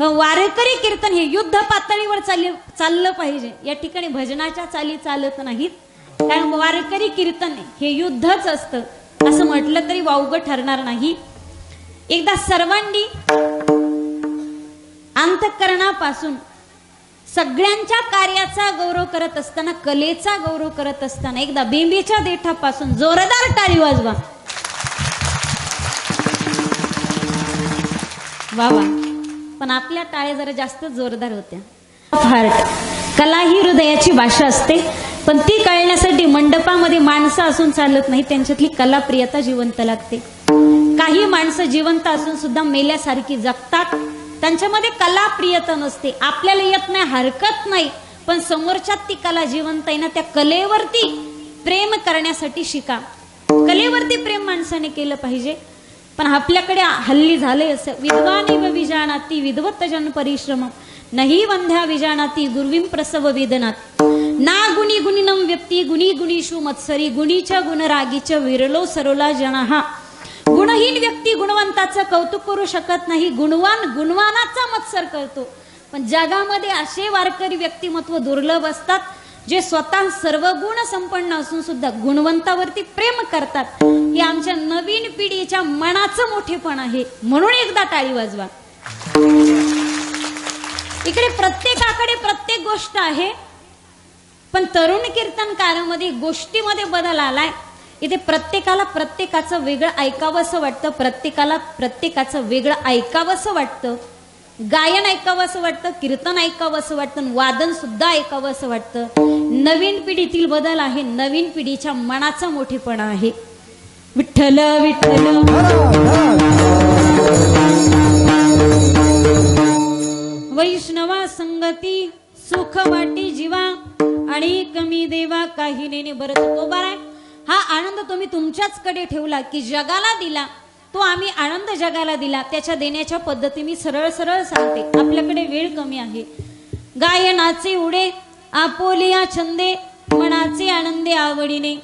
[SPEAKER 4] वारकरी कीर्तन हे युद्ध पातळीवर चाललं पाहिजे. या ठिकाणी भजनाच्या चाली चालत नाहीत, कारण वारकरी कीर्तन हे युद्धच असतं असं म्हटलं तरी वावगं ठरणार नाही. एकदा सर्वांनी अंतःकरणापासून सगळ्यांच्या कार्याचा गौरव करत असताना, कलेचा गौरव करत असताना एकदा बेंबीच्या देठापासून जोरदार टाळी वाजवा. वा वा. पण आपल्या टाळ्या जरा जास्त जोरदार होत्या. हार्ट, कला ही हृदयाची भाषा असते, पण ती कळण्यासाठी मंडपामध्ये माणसं असून चालत नाही, त्यांच्यातली कलाप्रियता जिवंत लागते. काही माणसं जिवंत असून सुद्धा मेल्यासारखी जगतात, त्यांच्यामध्ये कलाप्रियता नसते. आपल्याला येत नाही हरकत नाही, पण समोरच्या ती कला जिवंत आहे ना, त्या कलेवरती प्रेम करण्यासाठी शिका. कलेवरती प्रेम माणसाने केलं पाहिजे. पण आपल्याकडे हल्ली झालंय असं, विद्वानेव विजानाती विद्वत जन परिश्रम नाही वंध्या विजानाती गुरुविम प्रसव वेदनात ना गुणी गुणिनम व्यक्ती गुणी गुणीषु मत्सरी गुणीच्या गुणरागीच्या विरलो सरोला जनाहा. गुणहीन व्यक्ती गुणवंताचं कौतुक करू शकत नाही, गुणवान गुणवानाचा मत्सर करतो. पण जगामध्ये असे वारकरी व्यक्तिमत्व दुर्लभ असतात जे स्वतः सर्व गुण संपन्न असून सुद्धा गुणवंतावरती प्रेम करतात. हे आमच्या नवीन पिढीच्या मनाचं मोठेपण आहे. म्हणून एकदा टाळी वाजवा. इकडे प्रत्येकाकडे प्रत्येक गोष्ट आहे, पण तरुण कीर्तनकारामध्ये गोष्टीमध्ये बदल आलाय. इथे प्रत्येकाला प्रत्येकाचं वेगळं ऐकावंसं वाटतं, प्रत्येकाला प्रत्येकाचं वेगळं ऐकावंसं वाटतं. गायन ऐकावंसं वाटतं, कीर्तन ऐकावंसं वाटतं, वादन सुद्धा ऐकावंसं वाटतं. नवीन पिढीतील बदल आहे, नवीन पिढीच्या मनाचा मोठेपणा आहे. विठ्ठल विठ्ठल वैष्णवा संगती सुख वाटी जीवा आणि कमी देवा काही नेणे बरं तो बरा. हा आनंद तुम्ही तुमच्याच कडे ठेवला की जगाला दिला, तो आम्ही आनंद जगाला दिला. त्याच्या देण्याच्या पद्धती मी सरळ सरळ सांगते. आपल्याकडे वेळ कमी आहे. गायनाचे उडे आपोलिया छंदे मनाचे आनंदे आवडीने.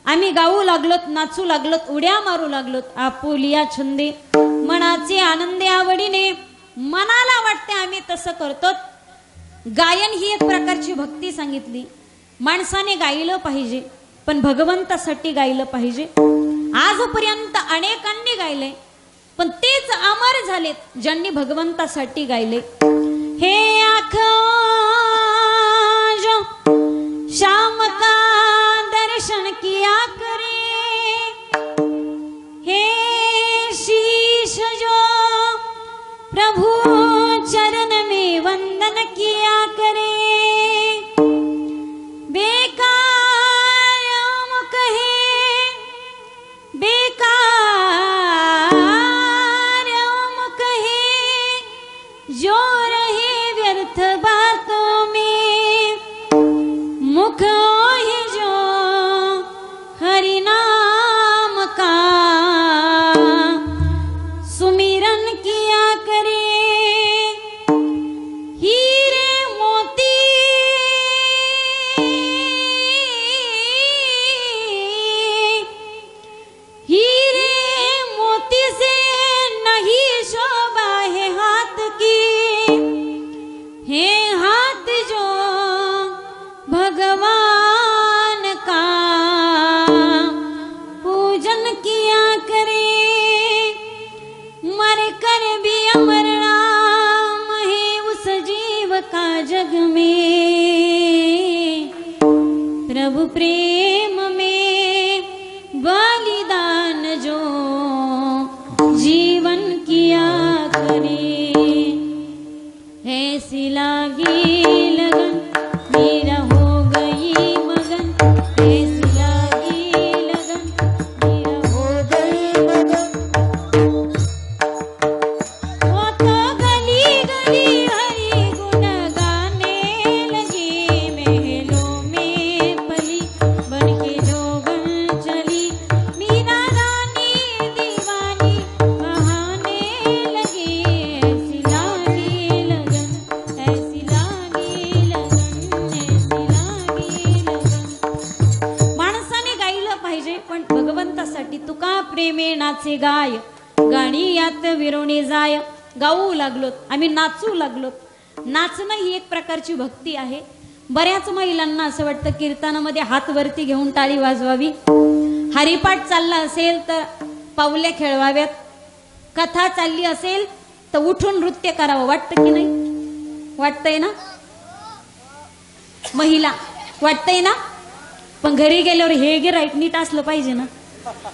[SPEAKER 4] आम्ही गाऊ लागलोत, नाचू लागलोत, उड्या मारू लागलोत. आपोलिया छंदे मनाचे आनंदे आवडीने. मनाला वाटते आम्ही तसं करतो. गायन ही एक प्रकारची भक्ती सांगितली. माणसाने गायलं पाहिजे, पण भगवंतासाठी गायलं पाहिजे. आजपर्यंत अनेकांनी गायले, पण तेच अमर झालेत ज्यांनी भगवंतासाठी गायले. हे आँखों जो शाम का दर्शन किया करे, हे शीश जो प्रभु चरण में वंदन किया करे. जग में प्रभु प्रेम में बलिदान जो जीवन किया करे. ऐसी लागी लगन मेरा हो गई मगन. ऐसी लागी लगन मेरा हो गई मगन. वो तो गली गली हरि गुण गाने लगी. महलों में पली बन के जोगन चली. मीरा रानी दीवानी बहाने लगी. ऐसी लागी लगन, ऐसी लागी लगन, ऐसी लागी लगन. माणसाने गायलं पाहिजे, पण भगवंतासाठी. तुका प्रेमे नाचे गाय गाणी यात विरोणी जाय. गाऊ लागलोत, आम्ही नाचू लागलोत. नाचणं ही एक प्रकारची भक्ती आहे. बऱ्याच महिलांना असं वाटतं कीर्तनामध्ये हात वरती घेऊन टाळी वाजवावी. हरिपाठ चालला असेल तर पावले खेळवाव्यात. कथा चालली असेल तर उठून नृत्य करावं. वाटतं की नाही? वाटतंय ना? महिला वाटतंय ना? पण घरी गेल्यावर हे गिऱ्हाईक नीट असलं पाहिजे ना.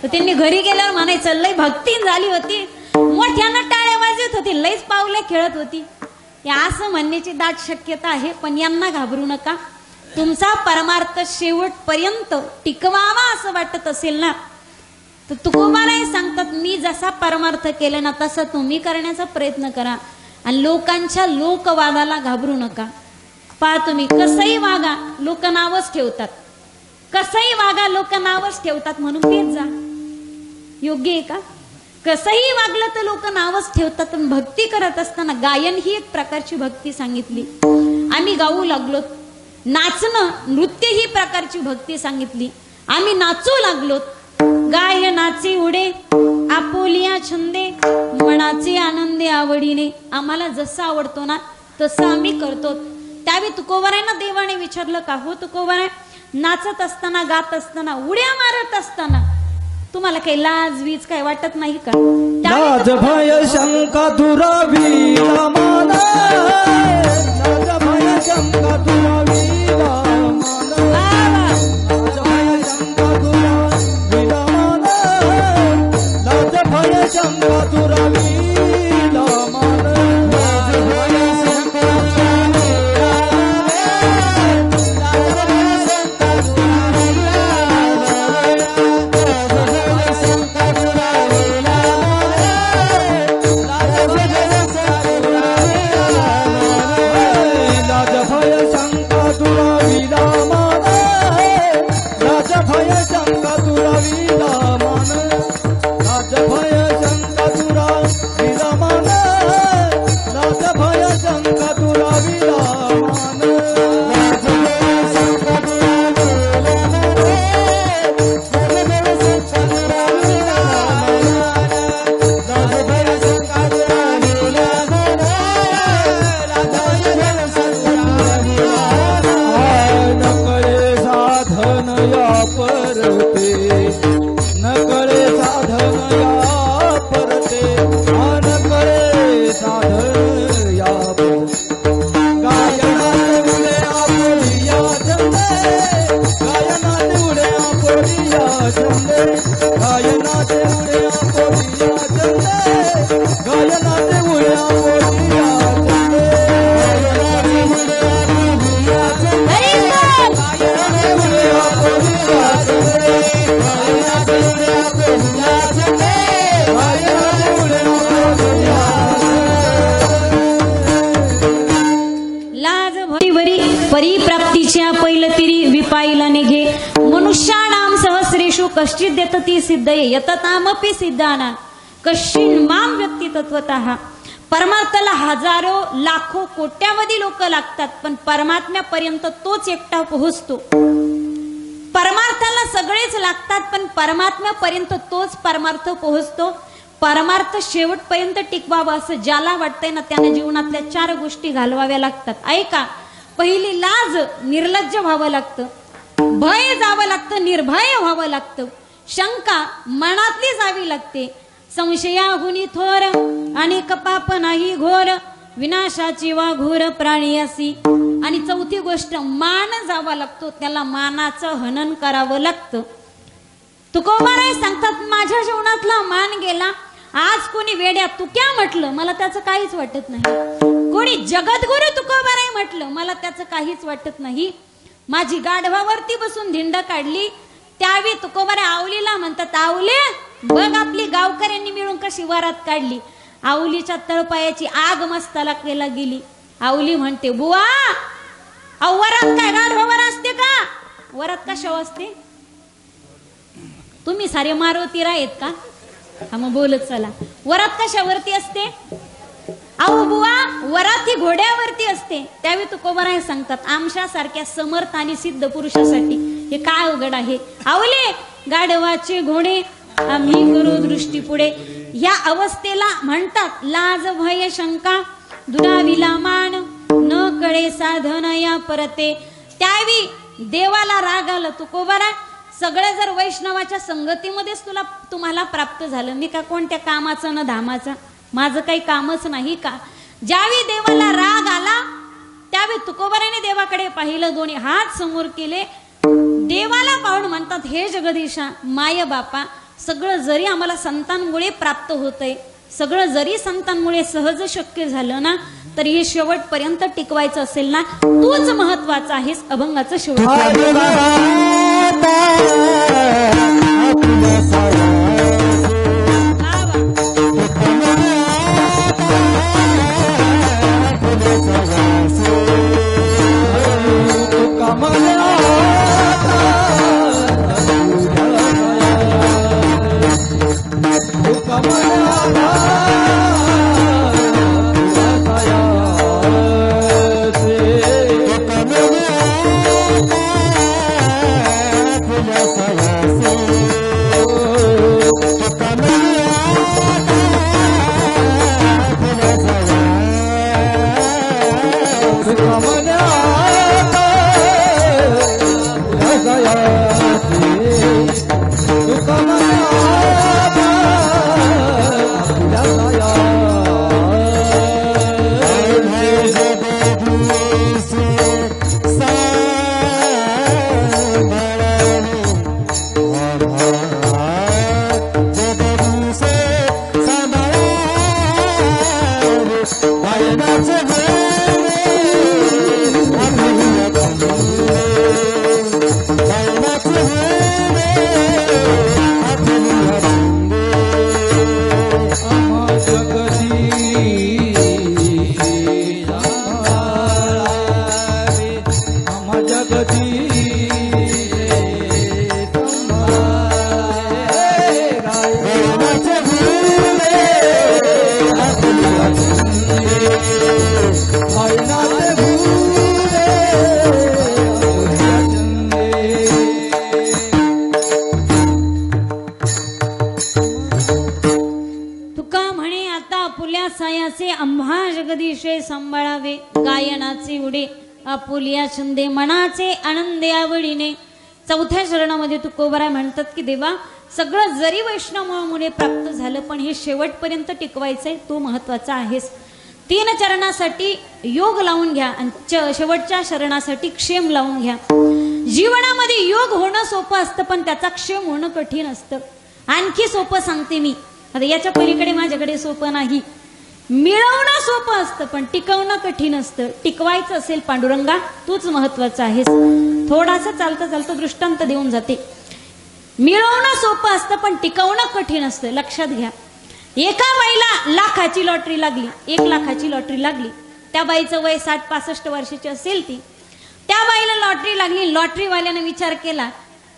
[SPEAKER 4] तर त्यांनी घरी गेल्यावर म्हणायचं लय भक्ती झाली होती, मोठ्यानं टाळ्या वाजवत होती, लयच पावले खेळत होती. या असं म्हणण्याची दाट शक्यता आहे. पण यांना घाबरू नका. तुमचा परमार्थ शेवटपर्यंत टिकवावा असं वाटत असेल ना, तर तुकोबाराय सांगतात मी जसा परमार्थ केला ना तसा तुम्ही करण्याचा प्रयत्न करा. आणि लोकांच्या लोकवादाला घाबरू नका. पहा तुम्ही, कसंही वागा लोक नावच ठेवतात, कसंही वागा लोक नावच ठेवतात म्हणून तेच जा. योग्य आहे का? कसंही वागलं तर लोक नावच ठेवतात. पण भक्ती करत असताना गायन ही एक प्रकारची भक्ती सांगितली. आम्ही गाऊ लागलो. नाचणं, नृत्य ही प्रकारची भक्ती सांगितली. आम्ही नाचू लागलो. गायनाचे उडे आपोलिया छंदे, मनाचे आनंदे आवडीने. आम्हाला जसं आवडतो ना तसं आम्ही करतो. त्यावेळी तुकोबारायांना देवाने विचारलं, का हो तुकोबाराय, नाचत असताना, गात असताना, उड्या मारत असताना तुम्हाला काही लाज वीज काय वाटत नाही का?
[SPEAKER 3] लाज भय शंका दुरावी मान, लाज भय शंका दुरावी मान, लाज भय शंका दुरावी मान, लाज भय शंका दुरावी मान, लाज भय शंका
[SPEAKER 4] परिप्राप्तीच्या पैलतिरी विपाईला निघे, मनुष्याणाम सहस्रेषु कश्चित देतती सिद्धये यततामपि सिद्धाना कश्चिन माम व्यक्ती तत्वतः. परमार्थाला हजारो लाखो कोट्यावधी लोक लागतात, पण परमात्म्यापर्यंत तोच एकटा पोहोचतो. परमार्थाला सगळेच लागतात, पण परमात्म्यापर्यंत तोच परमार्थ पोहोचतो. परमार्थ शेवटपर्यंत टिकवावा असं ज्याला वाटतंय ना, त्याने जीवनातल्या 4 गोष्टी घालवाव्या लागतात. ऐका, पहिली लाज, निर्लज्ज व्हावं लागतं. भय जावं लागतं, निर्भय व्हावं लागतं. शंका मनातली जावी लागते. संशयाहुनी थोर अनेक पाप नाही घोर, विनाशाची वाघोर प्राणी असी. आणि चौथी गोष्ट, मान जावा लागतो, त्याला मानाचं हनन करावं लागतं. तुकोबाराय सांगतात, माझ्या जीवनातला मान गेला. आज कोणी वेड्या तुक्या म्हटलं, मला त्याचं काहीच वाटत नाही. कोणी जगद्गुरु तुकोबाराय म्हटलं, मला त्याचं काहीच वाटत नाही. माझी गाढवावरती बसून धिंड काढली, त्यावेळी तुकोबाराय आवलीला म्हणतात, आवले बघ आपली गावकऱ्यांनी मिळून कशी वरात काढली. आवलीच्या तळपायाची आग मस्तला केला गेली. आवली म्हणते, बुवा वरात काय गाढवावर असते का? वरात कशावर असते? तुम्ही सारे मारुती आहेत का? हा मग बोलत चला. वरात कशावरती असते? अहो बुवा, वरात ही घोड्यावरती असते. त्यावेळी तुकोबाराय सांगतात, आमच्यासारख्या समर्थ आणि सिद्ध पुरुषासाठी हे काय अवघड आहे. आवले गाढवाचे घोडे आम्ही करू दृष्टी पुढे. या अवस्थेला म्हणतात लाज भय शंका दुराविला मान, न कळे साधन या परते. त्यावेळी देवाला राग आला, तुकोबाराय सगळे जर वैष्णवाच्या संगतीमध्येच तुम्हाला प्राप्त झालं, मी का कोणत्या कामाचं न धामाचा, माझं काही कामच नाही का? ज्यावेळी देवाला राग आला त्यावेळी तुकोबाराने देवाकडे पाहिलं, दोन्ही हात समोर केले. देवाला पाहून म्हणतात, हे जगदीशा माय बापा, सगळं जरी आम्हाला संतांमुळे प्राप्त होतंय, सगळं जरी संतांमुळे सहज शक्य झालं ना, तरी हे शेवटपर्यंत टिकवायचं असेल ना, तूच महत्वाचं आहेस. अभंगाचं शेवट.
[SPEAKER 3] जगदीशे गायनाचे फुले आपुल्या चंदे गायनाचे फुले आपुल्या चंदे
[SPEAKER 4] तुका म्हणे आता आपुल्या सायाचे आम्हा जगदीशे सांभाळावे गायनाचे उडे आपुल्या छंदे मनाचे आनंदे आवडीने. चौथ्या चरणामध्ये तुकोबरा म्हणतात की देवा सगळं जरी वैष्णवामुळे प्राप्त झालं पण हे शेवटपर्यंत टिकवायचंय तो महत्वाचा आहेस. 3 चरणासाठी योग लावून घ्या आणि शेवटच्या शरणासाठी क्षेम लावून घ्या. जीवनामध्ये योग होणं सोपं असतं पण त्याचा क्षेम होणं कठीण असतं. आणखी सोपं सांगते मी, आता याच्या पलीकडे माझ्याकडे सोपं नाही. मिळवणं सोपं असतं पण टिकवणं कठीण असतं. टिकवायचं असेल पांडुरंगा तूच महत्वाचा आहेस. थोडासा चालतं चालतं दृष्टांत देऊन जाते. मिळवणं सोपं असतं पण टिकवणं कठीण असतं. लक्षात घ्या, एका बाईला लाखाची लॉटरी लागली, 1 लाखाची लॉटरी लागली. त्या बाईचं वय 60-65 वर्षाची असेल ती. त्या बाईला लॉटरी लागली. लॉटरीवाल्याने विचार केला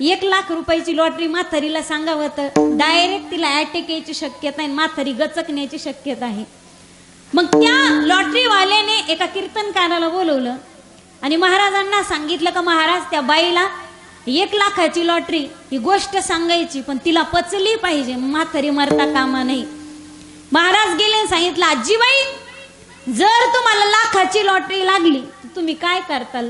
[SPEAKER 4] 1 लाख रुपयाची लॉटरी म्हातारीला सांगावं तर डायरेक्ट तिला अटॅक यायची शक्यता आहे, म्हातारी गचकण्याची शक्यता आहे. मग त्या लॉटरीवाल्याने एका कीर्तनकाराला बोलवलं आणि महाराजांना सांगितलं का महाराज त्या बाईला 1 लाखाची लॉटरी ही गोष्ट सांगायची पण तिला पचली पाहिजे, म्हातारी मरता कामा नाही. महाराज गेले आणि सांगितलं आजीबाई जर तुम्हाला लाखाची लॉटरी लागली तर तुम्ही काय करताल.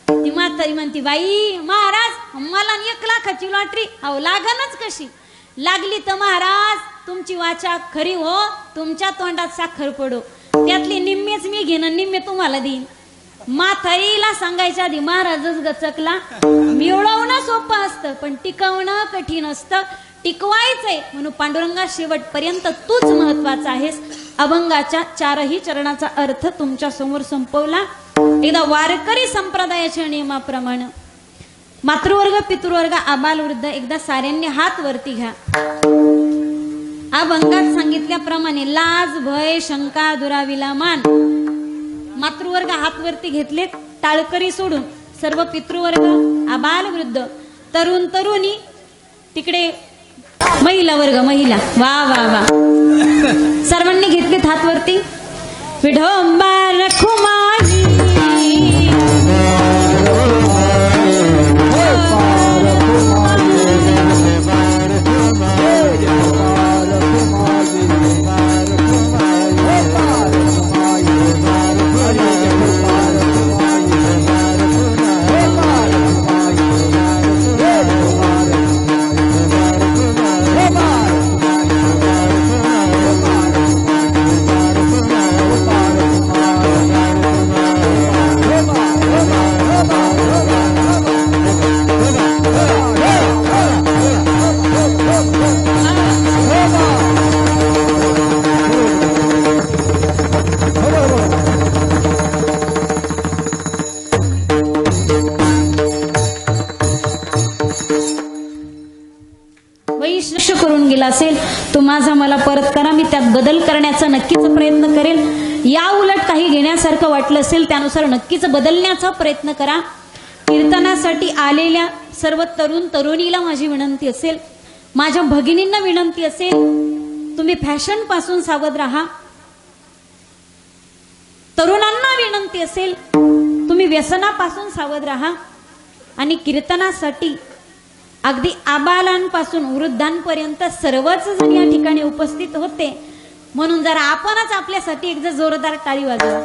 [SPEAKER 4] ती म्हातारी म्हणती बाई महाराज मला 1 लाखाची लॉटरी अहो लागणच कशी. लागली तर महाराज तुमची वाचा खरी हो, तुमच्या तोंडात साखर पडो, त्यातली निम्मेच मी घेणं निम्मे तुम्हाला देईन. म्हातारीला सांगायच्या आधी महाराजच गचकला. मिळवणं सोपं असतं पण टिकवणं कठीण असतं. टिकवायचंय म्हणून पांडुरंगा शेवटपर्यंत तूच महत्वाचा आहेस. अभंगाच्या 4ही चरणाचा अर्थ तुमच्या समोर संपवला. एकदा वारकरी संप्रदायाच्या नियमाप्रमाणे मातृवर्ग पितृवर्ग आबालवृद्ध एकदा साऱ्यांनी हात वरती घ्या. अभंगात सांगितल्याप्रमाणे लाज भय शंका दुराविला मान. मातृवर्ग हात वरती घेतले, टाळकरी सोडून सर्व पितृवर्ग आबालवृद्ध तरुण तरुणी तिकडे महिला वर्ग महिला वा वा वा सर्वांनी घेतलेत हात वरती. विढोंबा रखुमाई करून गेला असेल तो माझा मला परत करा. मी त्यात बदल करण्याचा नक्कीच प्रयत्न करेल. या उलट काही घेण्यासारखं वाटलं असेल त्यानुसार नक्कीच बदलण्याचा प्रयत्न करा. कीर्तनासाठी आलेल्या सर्व तरुण तरुणीला माझी विनंती असेल, माझ्या भगिनींना विनंती असेल, तुम्ही फॅशन पासून सावध राहा. तरुणांना विनंती असेल तुम्ही व्यसनापासून सावध राहा. आणि कीर्तनासाठी अगदी आबालांपासून वृद्धांपर्यंत सर्वच जण या ठिकाणी उपस्थित होते म्हणून जरा आपणच आपल्यासाठी एक जोरदार टाळी वाजवा.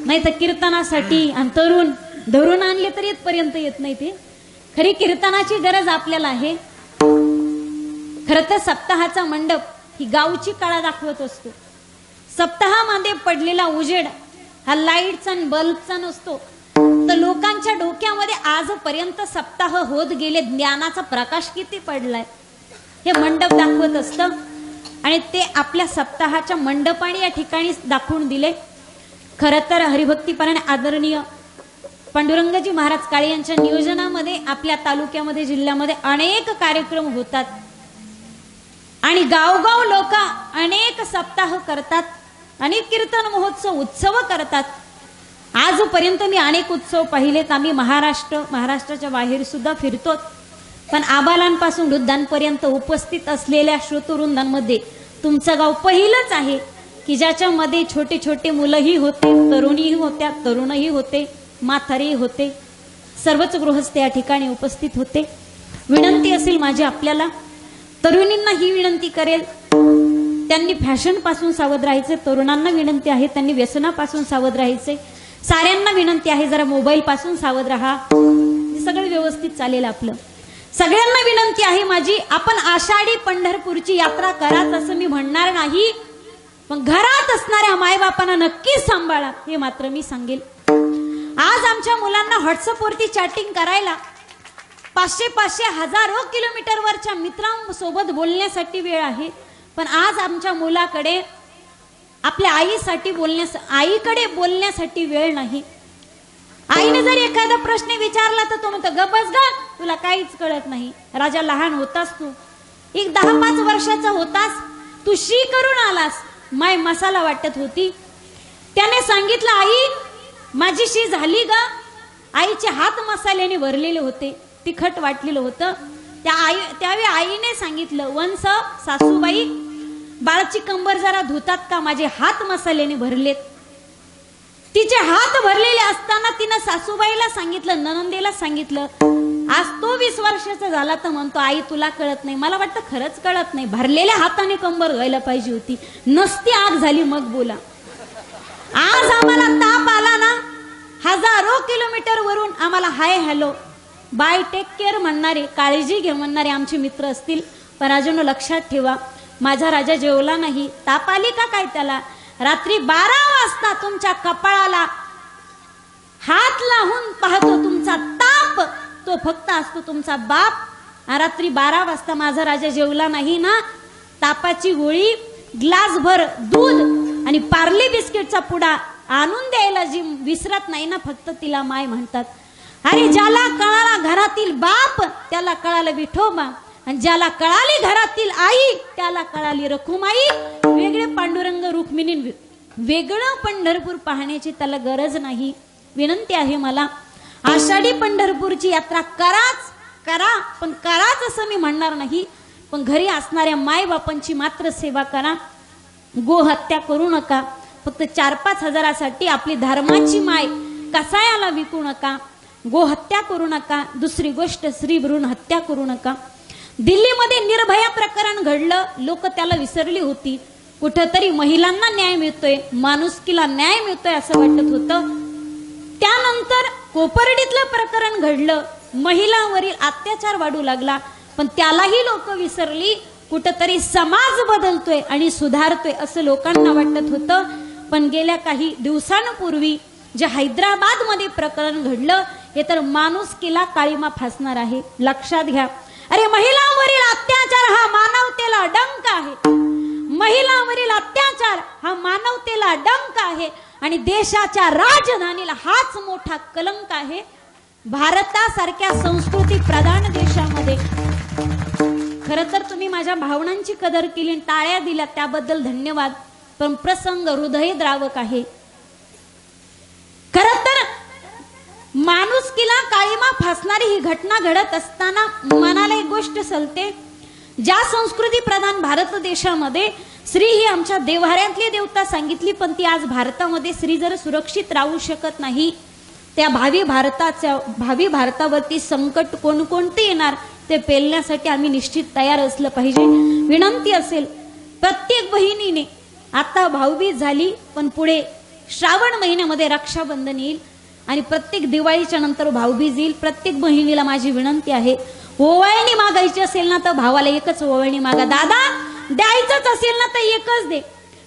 [SPEAKER 4] नाही तर कीर्तनासाठी आणि तरुण धरून आणले तरी इथपर्यंत येत नाही. ते खरी कीर्तनाची गरज आपल्याला आहे. खरं तर सप्ताहाचा मंडप ही गावची कळा दाखवत असतो. सप्ताहामध्ये पडलेला उजेड हा लाईटचा आणि बल्बचा नसतो, तर लोकांच्या डोक्यामध्ये आजपर्यंत सप्ताह होत गेले ज्ञानाचा प्रकाश किती पडलाय हे मंडप दाखवत असतं. आणि ते आपल्या सप्ताहाच्या मंडपाने या ठिकाणी दाखवून दिले. खरं तर हरिभक्तीपरायण आदरणीय पांडुरंगजी महाराज काळे यांच्या नियोजनामध्ये आपल्या तालुक्यामध्ये जिल्ह्यामध्ये अनेक कार्यक्रम होतात आणि गावगाव लोक अनेक सप्ताह करतात. अनेक कीर्तन महोत्सव उत्सव करतात. आजपर्यंत मी अनेक उत्सव पाहिलेत. आम्ही महाराष्ट्राच्या बाहेर सुद्धा फिरतो. पण आबालांपासून वृद्धांपर्यंत उपस्थित असलेल्या श्रोतवृंदांमध्ये तुमचं गाव पहिलंच आहे की ज्याच्यामध्ये छोटे छोटे मुलंही होते, तरुणीही होत्या, तरुणही होते, म्हातारेही होते, सर्वच गृहस्थ या ठिकाणी उपस्थित होते. विनंती असेल माझी आपल्याला, तरुणींना ही विनंती करेल त्यांनी फॅशन पासून सावध राहायचे. तरुणांना विनंती आहे त्यांनी व्यसनापासून सावध राहायचे. साऱ्यांना विनंती आहे जरा मोबाईल पासून सावध राहा. सगळं व्यवस्थित चालेल आपलं. सगळ्यांना विनंती आहे माझी, आपण आषाढी पंढरपूरची यात्रा कराच असं मी म्हणणार नाही, पण घरात असणाऱ्या मायबापांना नक्कीच सांभाळा हे मात्र मी सांगेल. आज आमच्या मुलांना व्हॉट्सअपवरती चॅटिंग करायला 500 हजारो किलोमीटरवरच्या मित्रांसोबत बोलण्यासाठी वेळ आहे. पण आज आमच्या मुलाकडे आपल्या आईकडे बोलण्यासाठी वेळ नाही. आईने जर एखादा प्रश्न विचारला तर तो म्हणतो गप बस ग, तुला काहीच कळत नाही. राजा लहान होतास तू, एक 10-5 वर्षाचा होतास, तू शी करून आलास. माय मसाला वाटत होती. त्याने सांगितलं आई माझी शी झाली ग. आईचे हात मसाल्याने भरलेले होते, तिखट वाटलेलं होतं. त्यावेळी आईने सांगितलं वंस सासूबाई बाळाची कंबर जरा धुतात का, माझे हात मसाल्याने भरलेत. तिचे हात भरलेले असताना तिनं सासूबाईला सांगितलं, ननंदेला सांगितलं. आज तो 20 वर्षाचा झाला तर म्हणतो आई तुला कळत नाही. मला वाटतं खरंच कळत नाही. भरलेल्या हाताने कंबर धुवायला पाहिजे होती, नसती आग झाली मग बोला. आज आम्हाला ताप आला ना, हजारो किलोमीटर वरून आम्हाला hi hello bye take care म्हणणारे, काळजी घे म्हणणारे आमचे मित्र असतील. पण अजून लक्षात ठेवा, माझा राजा जेवला नाही, ताप आली का काय त्याला. रात्री 12 वाजता तुमच्या कपाळाला हात लावून पाहतो तुमचा ताप, तो फक्त असतो तुमचा बाप. रात्री 12 वाजता माझा राजा जेवला नाही ना, तापाची गोळी, ग्लासभर दूध आणि पार्ले बिस्किटचा पुडा आणून द्यायला जी विसरत नाही ना, फक्त तिला माय म्हणतात. अरे ज्याला कळाला घरातील बाप त्याला कळालं विठोबा, आणि ज्याला कळाली घरातील आई त्याला कळाली रखुमाई. वेगळे पांडुरंग रुक्मिणी, वेगळं पंढरपूर पाहण्याची त्याला गरज नाही. विनंती आहे मला, आषाढी पंढरपूरची यात्रा करा, पण कराच असं मी म्हणणार नाही. पण घरी असणाऱ्या माय बापांची मात्र सेवा करा. गोहत्या करू नका. फक्त 4-5 हजारासाठी आपली धर्माची माय कसायाला विकू नका. गोहत्या करू नका. दुसरी गोष्ट स्त्री भ्रूण हत्या करू नका. दिल्लीमध्ये निर्भया प्रकरण घडलं, लोक त्याला विसरली होती. कुठंतरी महिलांना न्याय मिळतोय, माणुसकीला न्याय मिळतोय असं वाटत होतं. त्यानंतर कोपर्डीतलं प्रकरण घडलं, महिलांवरील अत्याचार वाढू लागला, पण त्यालाही लोक विसरली. कुठंतरी समाज बदलतोय आणि सुधारतोय असं लोकांना वाटत होतं. पण गेल्या काही दिवसांपूर्वी जे हैदराबाद मध्ये प्रकरण घडलं, हे तर माणुसकीला काळीमा फासणार आहे. लक्षात घ्या. अरे महिलांवरील अत्याचार हा मानवतेला डंक आहे. महिलांवरील अत्याचार हा मानवतेला डंक आहे आणि देशाच्या राजधानीला हाच मोठा कलंक आहे. भारतासारख्या संस्कृती प्रधान देशामध्ये खरं तर तुम्ही माझ्या भावनांची कदर केली, टाळ्या दिल्या त्याबद्दल धन्यवाद. पण प्रसंग हृदयद्रावक आहे. खरं तर माणुसकीला काळीमा फासणारी ही घटना घडत असताना मनाला एक गोष्ट सलते. ज्या संस्कृती प्रधान भारत देशामध्ये स्त्री ही आमच्या देव्हाऱ्यातली देवता सांगितली, पण ती आज भारतामध्ये स्त्री जर सुरक्षित राहू शकत नाही, त्या भावी भारतावरती संकट कोणकोणते येणार ते पेलण्यासाठी आम्ही निश्चित तयार असलं पाहिजे. विनंती असेल प्रत्येक बहिणीने, आता भाऊबीज झाली पण पुढे श्रावण महिन्यामध्ये रक्षाबंधन येईल आणि प्रत्येक दिवाळीच्या नंतर भाऊबीज येईल. प्रत्येक बहिणीला माझी विनंती आहे, ओवाळणी मागायची असेल ना तर भावाला एकच ओवाळणी मागा. दादा द्यायचंच असेल ना तर एकच दे.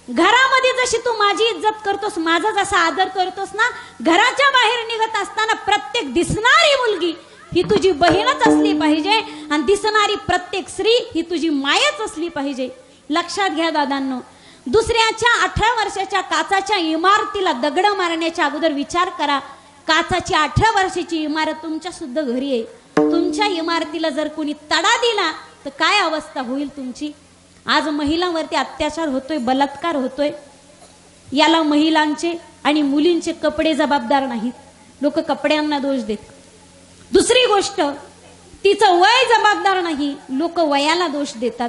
[SPEAKER 4] घरामध्ये जशी तू माझी इज्जत करतोस, माझा जसा आदर करतोस ना, घराच्या बाहेर निघत असताना प्रत्येक दिसणारी मुलगी ही तुझी बहीणच असली पाहिजे आणि दिसणारी प्रत्येक स्त्री ही तुझी मायच असली पाहिजे. लक्षात घ्या दादांनो. दुसऱ्याच्या 18 वर्षाच्या काचाच्या इमारतीला दगड मारण्याच्या अगोदर विचार करा. काचाची 18 वर्षाची इमारत तुमच्या सुद्धा घरी आहे. तुमच्या इमारतीला जर कोणी तडा दिला तर काय अवस्था होईल तुमची. आज महिलांवरती अत्याचार होतोय, बलात्कार होतोय. याला महिलांचे आणि मुलींचे कपडे जबाबदार नाहीत. लोक कपड्यांना दोष देतात. दुसरी गोष्ट, तिचं वय जबाबदार नाही, लोक वयाला दोष देतात.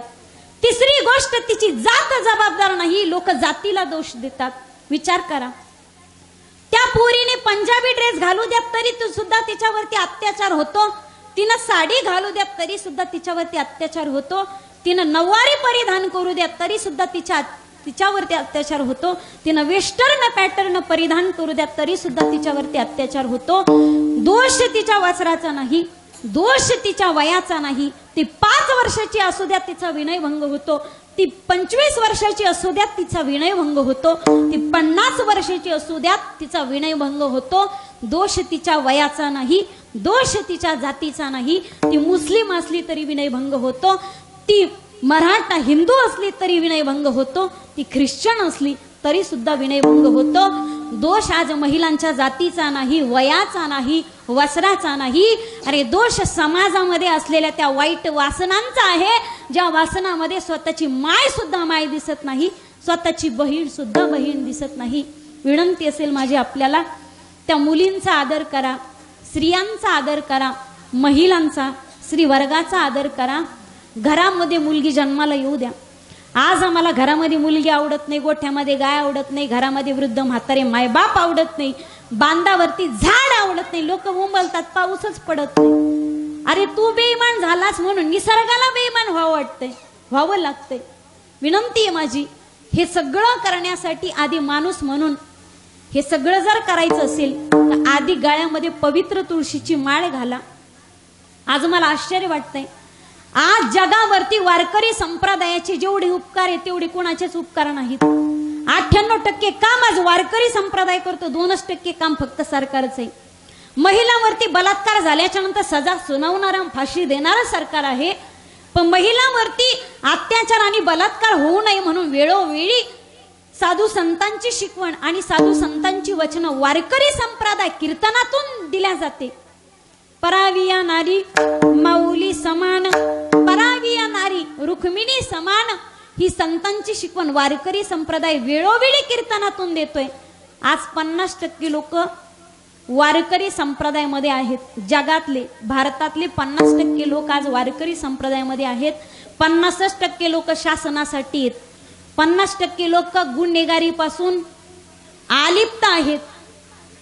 [SPEAKER 4] तिसरी गोष्ट, तिची जात जबाबदार नाही, लोक जातीला दोष देतात. विचार करा, त्या पोरीने पंजाबी ड्रेस घालू द्यात तरी सुद्धा तिच्यावरती अत्याचार होतो. तिनं साडी घालू द्यात तरी सुद्धा तिच्यावरती अत्याचार होतो. तिनं नऊवारी परिधान करू द्यात तरी सुद्धा तिच्यावरती अत्याचार होतो. तिनं वेस्टर्न पॅटर्न परिधान करू द्यात तरी सुद्धा तिच्यावरती अत्याचार होतो. दोष तिच्या वस्त्राचा नाही, दोष तिच्या वयाचा नाही. ती 5 वर्षाची असू द्या तिचा विनयभंग होतो. ती 25 वर्षाची असू द्यात तिचा विनयभंग होतो. ती 50 वर्षाची असू द्यात तिचा विनयभंग होतो. दोष तिच्या वयाचा नाही, दोष तिच्या जातीचा नाही. ती मुस्लिम असली तरी विनयभंग होतो. ती मराठा हिंदू असली तरी विनयभंग होतो. ती ख्रिश्चन असली तरी सुद्धा विनयभंग होतो. दोष आज महिलांच्या जातीचा नाही, वयाचा नाही, वस्त्राचा नाही. अरे दोष समाजामध्ये असलेल्या त्या वाईट वासनांचा आहे, ज्या वासनामध्ये स्वतःची माय सुद्धा माय दिसत नाही, स्वतःची बहीण सुद्धा बहीण दिसत नाही. विनंती असेल माझी आपल्याला, त्या मुलींचा आदर करा, स्त्रियांचा आदर करा, महिलांचा, स्त्री वर्गाचा आदर करा. घरामध्ये मुलगी जन्माला येऊ द्या. आज आम्हाला घरामध्ये मुलगी आवडत नाही, गोठ्यामध्ये गाय आवडत नाही, घरामध्ये वृद्ध म्हातारे मायबाप आवडत नाही, बांधावरती झाड आवडत नाही, लोक उंबलतात, पाऊसच पडत नाही. अरे तू बेईमान झालास म्हणून निसर्गाला बेईमान व्हावं वाटतंय, व्हावं लागतंय. विनंती आहे माझी, हे सगळं करण्यासाठी आधी माणूस म्हणून हे सगळं जर करायचं असेल तर आधी गळ्यामध्ये पवित्र तुळशीची माळ घाला. आज मला आश्चर्य वाटतंय, आज जगावरती वारकरी संप्रदायाचे जेवढे उपकार आहेत तेवढे कोणाचेच उपकार नाहीत. 98% काम आज वारकरी संप्रदाय करतो, 2% काम फक्त सरकारच आहे. महिलांवरती बलात्कार झाल्याच्या नंतर सजा सुनावणारा, फाशी देणारं सरकार आहे. पण महिलांवरती अत्याचार आणि बलात्कार होऊ नये म्हणून वेळोवेळी साधू संतांची शिकवण आणि साधू संतांची वचनं वारकरी संप्रदाय कीर्तनातून दिल्या जाते. पराविया नारी माऊली समान, पराविया नारी रुक्मिणी समान, ही संतांची शिकवण वारकरी संप्रदाय वेळोवेळी कीर्तनातून देतोय. आज 50% लोक वारकरी संप्रदायामध्ये आहेत. जगातले, भारतातले 50% लोक आज वारकरी संप्रदायामध्ये आहेत. 50% लोक शासनासाठी आहेत. 50% लोक गुन्हेगारीपासून आलिप्त आहेत.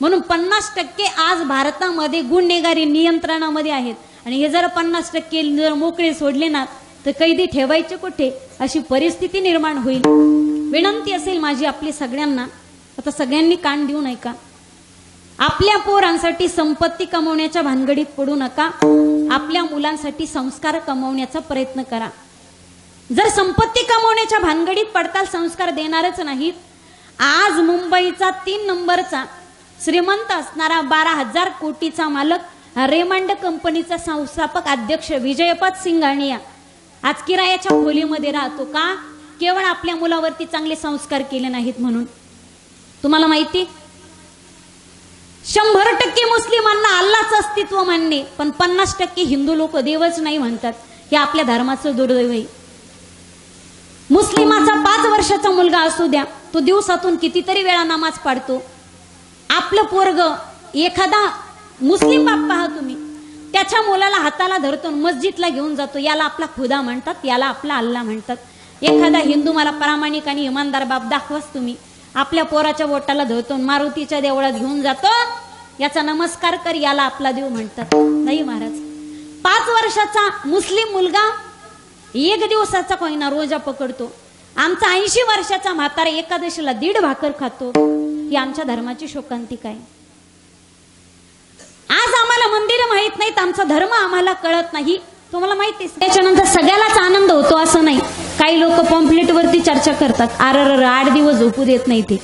[SPEAKER 4] म्हणून 50% आज भारतामध्ये गुन्हेगारी नियंत्रणामध्ये आहेत. आणि हे जर 50% जर मोकळे सोडले ना तर कैदी ठेवायचे कुठे, अशी परिस्थिती निर्माण होईल. विनंती असेल माझी आपली सगळ्यांना, आता सगळ्यांनी कान देऊ नये का, आपल्या पोरांसाठी संपत्ती कमवण्याच्या भानगडीत पडू नका. आपल्या मुलांसाठी संस्कार कमवण्याचा प्रयत्न करा. जर संपत्ती कमवण्याच्या भानगडीत पडताल, संस्कार देणारच नाहीत. आज मुंबईचा 3 नंबरचा श्रीमंत असणारा 12,000 कोटीचा मालक रेमंड कंपनीचा संस्थापक अध्यक्ष विजयपत सिंघानिया आज किरायाच्या खोलीमध्ये राहतो का? केवळ आपल्या मुलावरती चांगले संस्कार केले नाहीत म्हणून. तुम्हाला माहिती, 100% मुस्लिमांना अल्लाचं अस्तित्व मान्य, पण 50% हिंदू लोक देवच नाही म्हणतात. हे आपल्या धर्माचं दुर्दैव आहे. मुस्लिमाचा 5 वर्षाचा मुलगा असू द्या, तो दिवसातून कितीतरी वेळा नमाज पाडतो. आपलं पोरग एखादा मुस्लिम बाप पहा तुम्ही, त्याच्या मुलाला हाताला धरतो, मस्जिदला घेऊन जातो. याला आपला खुदा म्हणतात, याला आपला अल्लाह म्हणतात. एखादा हिंदू मला प्रामाणिक आणि इमानदार बाप दाखवाच तुम्ही, आपल्या पोराच्या बोटाला धरतो, मारुतीच्या देवळात घेऊन जातो, याचा नमस्कार कर, याला आपला देव म्हणतात. नाही महाराज, 5 वर्षाचा मुस्लिम मुलगा 1 दिवसाचा कोयना रोजा पकडतो. आमचा 80 वर्षाचा म्हातारा एकादशीला 1.5 भाकर खातो. ही आमच्या धर्माची शोकांतिका आहे. आज आम्हाला मंदिर माहित नाहीत, आमचा धर्म आम्हाला कळत नाही. तुम्हाला माहिती, त्याच्यानंतर सगळ्यालाच आनंद होतो असं नाही. काही लोक पॉम्पलेट वरती चर्चा करतात, 8 दिवस झोपू देत नाही. ते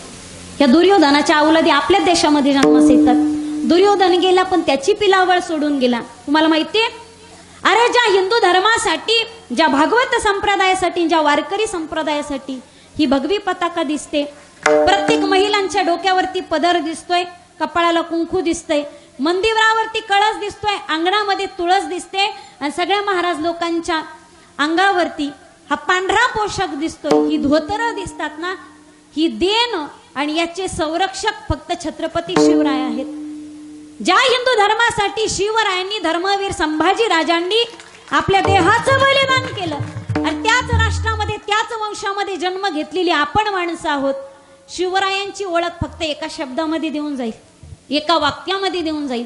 [SPEAKER 4] या दुर्योधनाच्या अवलादी आपल्याच देशामध्ये जन्मास येतात. दुर्योधन गेला पण त्याची पिलावळ सोडून गेला. तुम्हाला माहितीये, अरे ज्या हिंदू धर्मासाठी, ज्या भागवत संप्रदायासाठी, ज्या वारकरी संप्रदायासाठी ही भगवी पताका दिसते, प्रत्येक महिलांच्या डोक्यावरती पदर दिसतोय, कपाळाला कुंकू दिसतंय, मंदिरावरती कळस दिसतोय, अंगणामध्ये तुळस दिसते, आणि सगळ्या महाराज लोकांच्या अंगावरती हा पांढरा पोशाख दिसतोय, ही धोतर दिसतात ना, ही देण आणि याचे संरक्षक फक्त छत्रपती शिवराय आहेत. ज्या हिंदू धर्मासाठी शिवरायांनी धर्मवीर संभाजी राजांनी आपल्या देहाचं बलिदान केलं आणि त्याच राष्ट्रामध्ये त्याच वंशामध्ये जन्म घेतलेली आपण माणसं आहोत. शिवरायांची ओळख फक्त एका शब्दामध्ये देऊन जाईल, एका वाक्यामध्ये देऊन जाईल.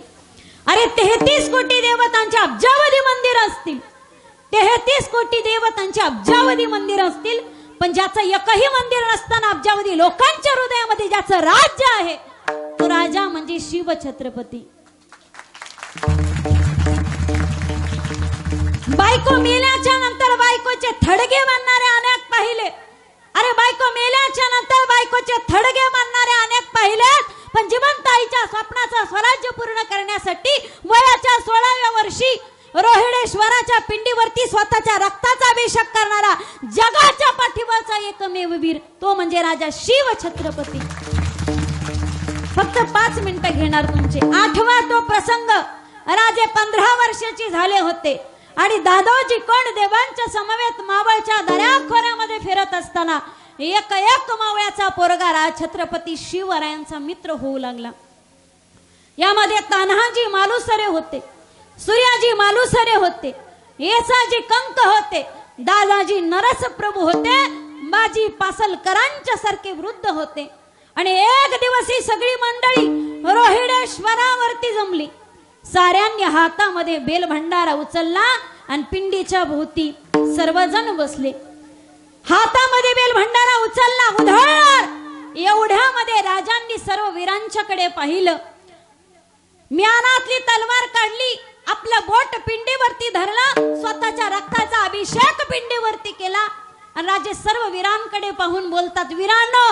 [SPEAKER 4] अरे 33 कोटी देवतांचे अब्जावधी मंदिर असतील, 33 कोटी देवतांचे अब्जावधी मंदिर असतील, पण ज्याचं एकही मंदिर नसताना अब्जावधी लोकांच्या हृदयामध्ये ज्याचं राज्य आहे तो राजा म्हणजे शिव छत्रपती. बायको मेल्याच्या नंतर बायकोचे थडगे बांधणारे अनेक पाहिले. अरे बायको मेल्याच्या नंतर बायकोचे थडगे बांधणारे अनेक पाहिले, पण जिवंत आईच्या स्वप्नाचं स्वराज्य पूर्ण करण्यासाठी वयाच्या 16व्या वर्षी रोहिडेश्वराच्या पिंडीवरती स्वतःच्या रक्ताचा अभिषेक करणारा जगाच्या पाठीवरचा एकमेव वीर तो म्हणजे राजा शिव छत्रपती. फक्त 5 मिनिटं घेणार तुमचे. आठवा तो प्रसंग. राजे 15 वर्षाचे झाले होते आणि दादोजी कोंडदेवांच्या समवेत मावळच्या दऱ्याखोऱ्यामध्ये फिरत असताना एक मावळ्याचा पोरगा राज छत्रपती शिवरायांचा मित्र होऊ लागला. यामध्ये तान्हाजी मालुसरे होते, सूर्याजी मालुसरे होते, येसाजी कंक होते, दादाजी नरसप्रभू होते, बाजी पासलकरांच्या सारखे वृद्ध होते. आणि एक दिवस ही सगळी मंडळी रोहिडेश्वरावरती जमली. साऱ्यांनी हातामध्ये बेल भंडारा उचलला आणि पिंडीच्या भोवती सर्वजण बसले. हातामध्ये बेल भंडारा उचलला, उधळणार एवढ्यामध्ये राजांनी सर्व वीरांच्याकडे पाहिलं. म्यानातली तलवार काढली, आपलं बोट पिंडीवरती धरलं, स्वतःच्या रक्ताचा अभिषेक पिंडीवरती केला आणि राजे सर्व वीरांकडे पाहून बोलतात, वीरांनो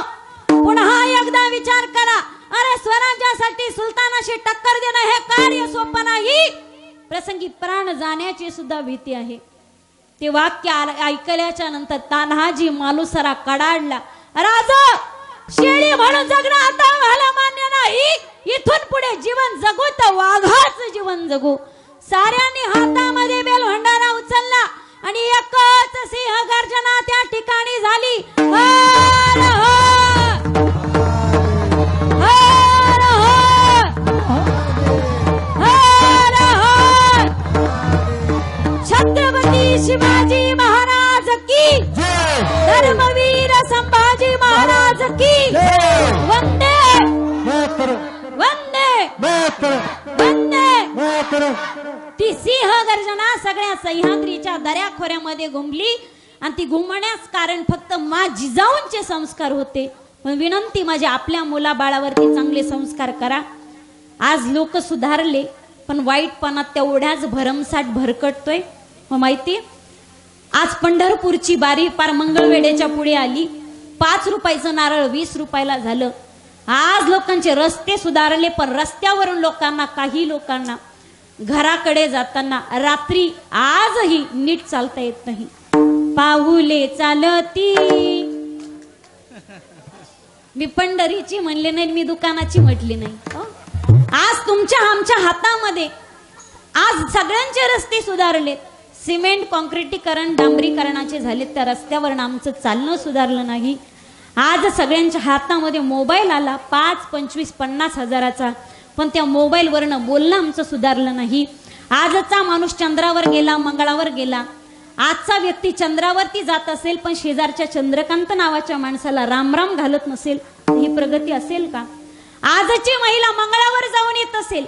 [SPEAKER 4] पुन्हा एकदा विचार करा. अरे स्वराज्यासाठी सुलतानाशी टक्कर देणं हे कार्य सोपं नाही, प्रसंगी प्राण जाण्याची सुद्धा भीती आहे. ते वाक्य ऐकल्याच्या नंतर तान्हाजी मालुसरा कडाडला. राजा शेळी म्हणून जगणं आता मला मान्य नाही, इथून पुढे जीवन जगू तर वाघाच जीवन जगू. साऱ्यांनी हातामध्ये बेल भंडारा उचलला आणि एकच सिंह गर्जना त्या ठिकाणी झाली. हर हर हर हर छत्रपती शिवाजी महाराज की धर्मवीर संभाजी महाराज की वंदे वंदे वंदे. ती सिंह गर्जना सगळ्या सह्याद्रीच्या दऱ्याखोऱ्यामध्ये घुमली आणि ती घुमण्यास कारण फक्त मा जिजाऊंचे संस्कार होते. पण विनंती माझी, आपल्या मुलाबाळावरती चांगले संस्कार करा. आज लोक सुधारले पण वाईटपणात तेवढ्याच भरमसाठ भरकटतोय. मग माहिती, आज पंढरपूरची बारी पार मंगळवेढेच्या पुढे आली. 5 रुपयाचं नारळ 20 रुपयाला झालं. आज लोकांचे रस्ते सुधारले पण रस्त्यावरून लोकांना, काही लोकांना घराकडे जाताना रात्री आजही नीट चालता येत नाही. पाऊले चालती, मी पंढरीची म्हणले नाही, मी दुकानाची म्हटली नाही. आज तुमच्या आमच्या हातामध्ये, आज सगळ्यांचे रस्ते सुधारलेत, सिमेंट कॉन्क्रिटीकरण डांबरीकरणाचे झालेत, त्या रस्त्यावरून आमचं चालणं सुधारलं नाही. आज सगळ्यांच्या हातामध्ये मोबाईल आला 5, 25, 50 हजाराचा, पण त्या मोबाईलवरनं बोलणं आमचं सुधारलं नाही. आजचा माणूस चंद्रावर गेला, मंगळावर गेला. आजचा व्यक्ती चंद्रावरती जात असेल पण शेजारच्या चंद्रकांत नावाच्या माणसाला राम राम घालत नसेल, ही प्रगती असेल का? आजची महिला मंगळावर जाऊन येत असेल,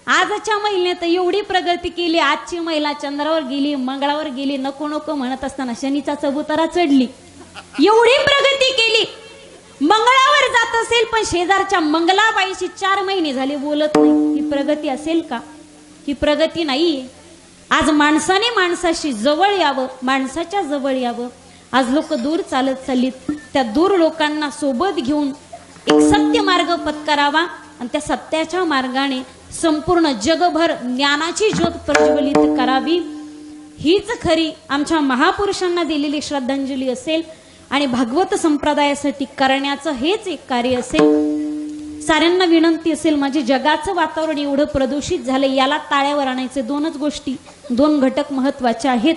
[SPEAKER 4] आजच्या महिलेने तर एवढी प्रगती केली, आजची महिला चंद्रावर गेली, मंगळावर गेली, नको नको म्हणत असताना शनीचा चबुतरा चढली, एवढी प्रगती केली. मंगळावर जात असेल पण शेजारच्या मंगलाबाईशी 4 महिने झाले बोलत नाही, ही प्रगती असेल का? ही प्रगती नाहीये. आज माणसाने माणसाशी जवळ यावं, माणसाच्या जवळ यावं. आज लोक दूर चालत चाललीत, त्या दूर लोकांना सोबत घेऊन एक सत्य मार्ग पत्करावा आणि त्या सत्याच्या मार्गाने संपूर्ण जगभर ज्ञानाची ज्योत प्रज्वलित करावी. हीच खरी आमच्या महापुरुषांना दिलेली श्रद्धांजली असेल आणि भागवत संप्रदायासाठी करण्याचं हेच एक कार्य असेल. साऱ्यांना विनंती असेल, माझे जगाचं वातावरण एवढं प्रदूषित झालं, याला ताळ्यावर आणायचे 2च गोष्टी, 2 घटक महत्वाचे आहेत.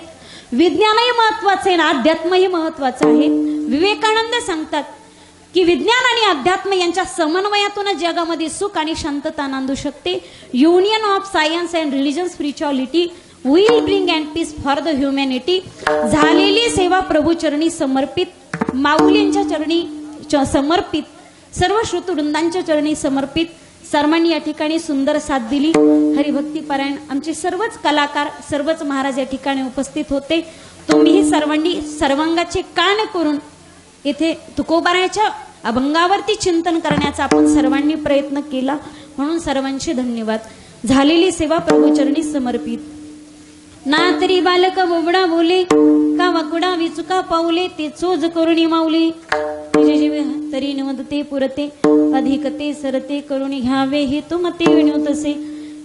[SPEAKER 4] विज्ञानही महत्वाचं आहे आणि अध्यात्मही महत्वाचं आहे. विवेकानंद सांगतात, की विज्ञान आणि अध्यात्म यांच्या समन्वयातून जगामध्ये सुख आणि शांतता नांदू शकते. Union of science and religion spirituality will bring and peace for the humanity. झालेली सेवा प्रभू चरणी समर्पित, माऊलींच्या चरणी समर्पित, सर्व श्रुतवृंदांच्या चरणी समर्पित. सर्वांनी या ठिकाणी सुंदर साथ दिली. हरिभक्ती पारायण आमचे सर्वच कलाकार, सर्वच महाराज या ठिकाणी उपस्थित होते. तुम्हीही सर्वांनी सर्वांगाचे कान करून इथे तुकोबाराच्या अभंगावरती चिंतन करण्याचा आपण सर्वांनी प्रयत्न केला, म्हणून सर्वांचे धन्यवाद. झालेली सेवा प्रभूचरणी समर्पित. ना तरी बालक बोबडा बोले, का वाकुडा विचुका पाऊले, ते चोज करुणी माऊली. तुझे जीव तरी निवदते पुरते, अधिक ते सरते करुणी घ्यावे हे तुमते विनोतसे.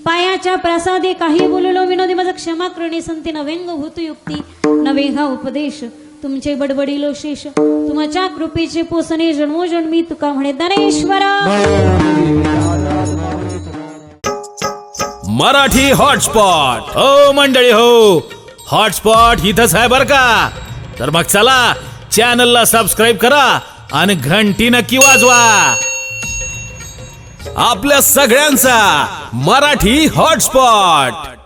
[SPEAKER 4] पायाच्या प्रासादे काही बोललो विनोदी, माझा क्षमा करणे संती. नवेंग होत युक्ती नवे हा उपदेश, तुमचे बडबडिलो शेष. तुमच्या कृपेचे पोसणे जन्मोजन्मी, तुका म्हणे ज्ञानेश्वरा.
[SPEAKER 1] मराठी हॉटस्पॉट. हो मंडळी हो, हॉटस्पॉट इथंच आहे बर का. तर मग चला चॅनलला सबस्क्राईब करा आणि घंटी नक्की वाजवा. आपल्या सगळ्यांचा मराठी हॉटस्पॉट.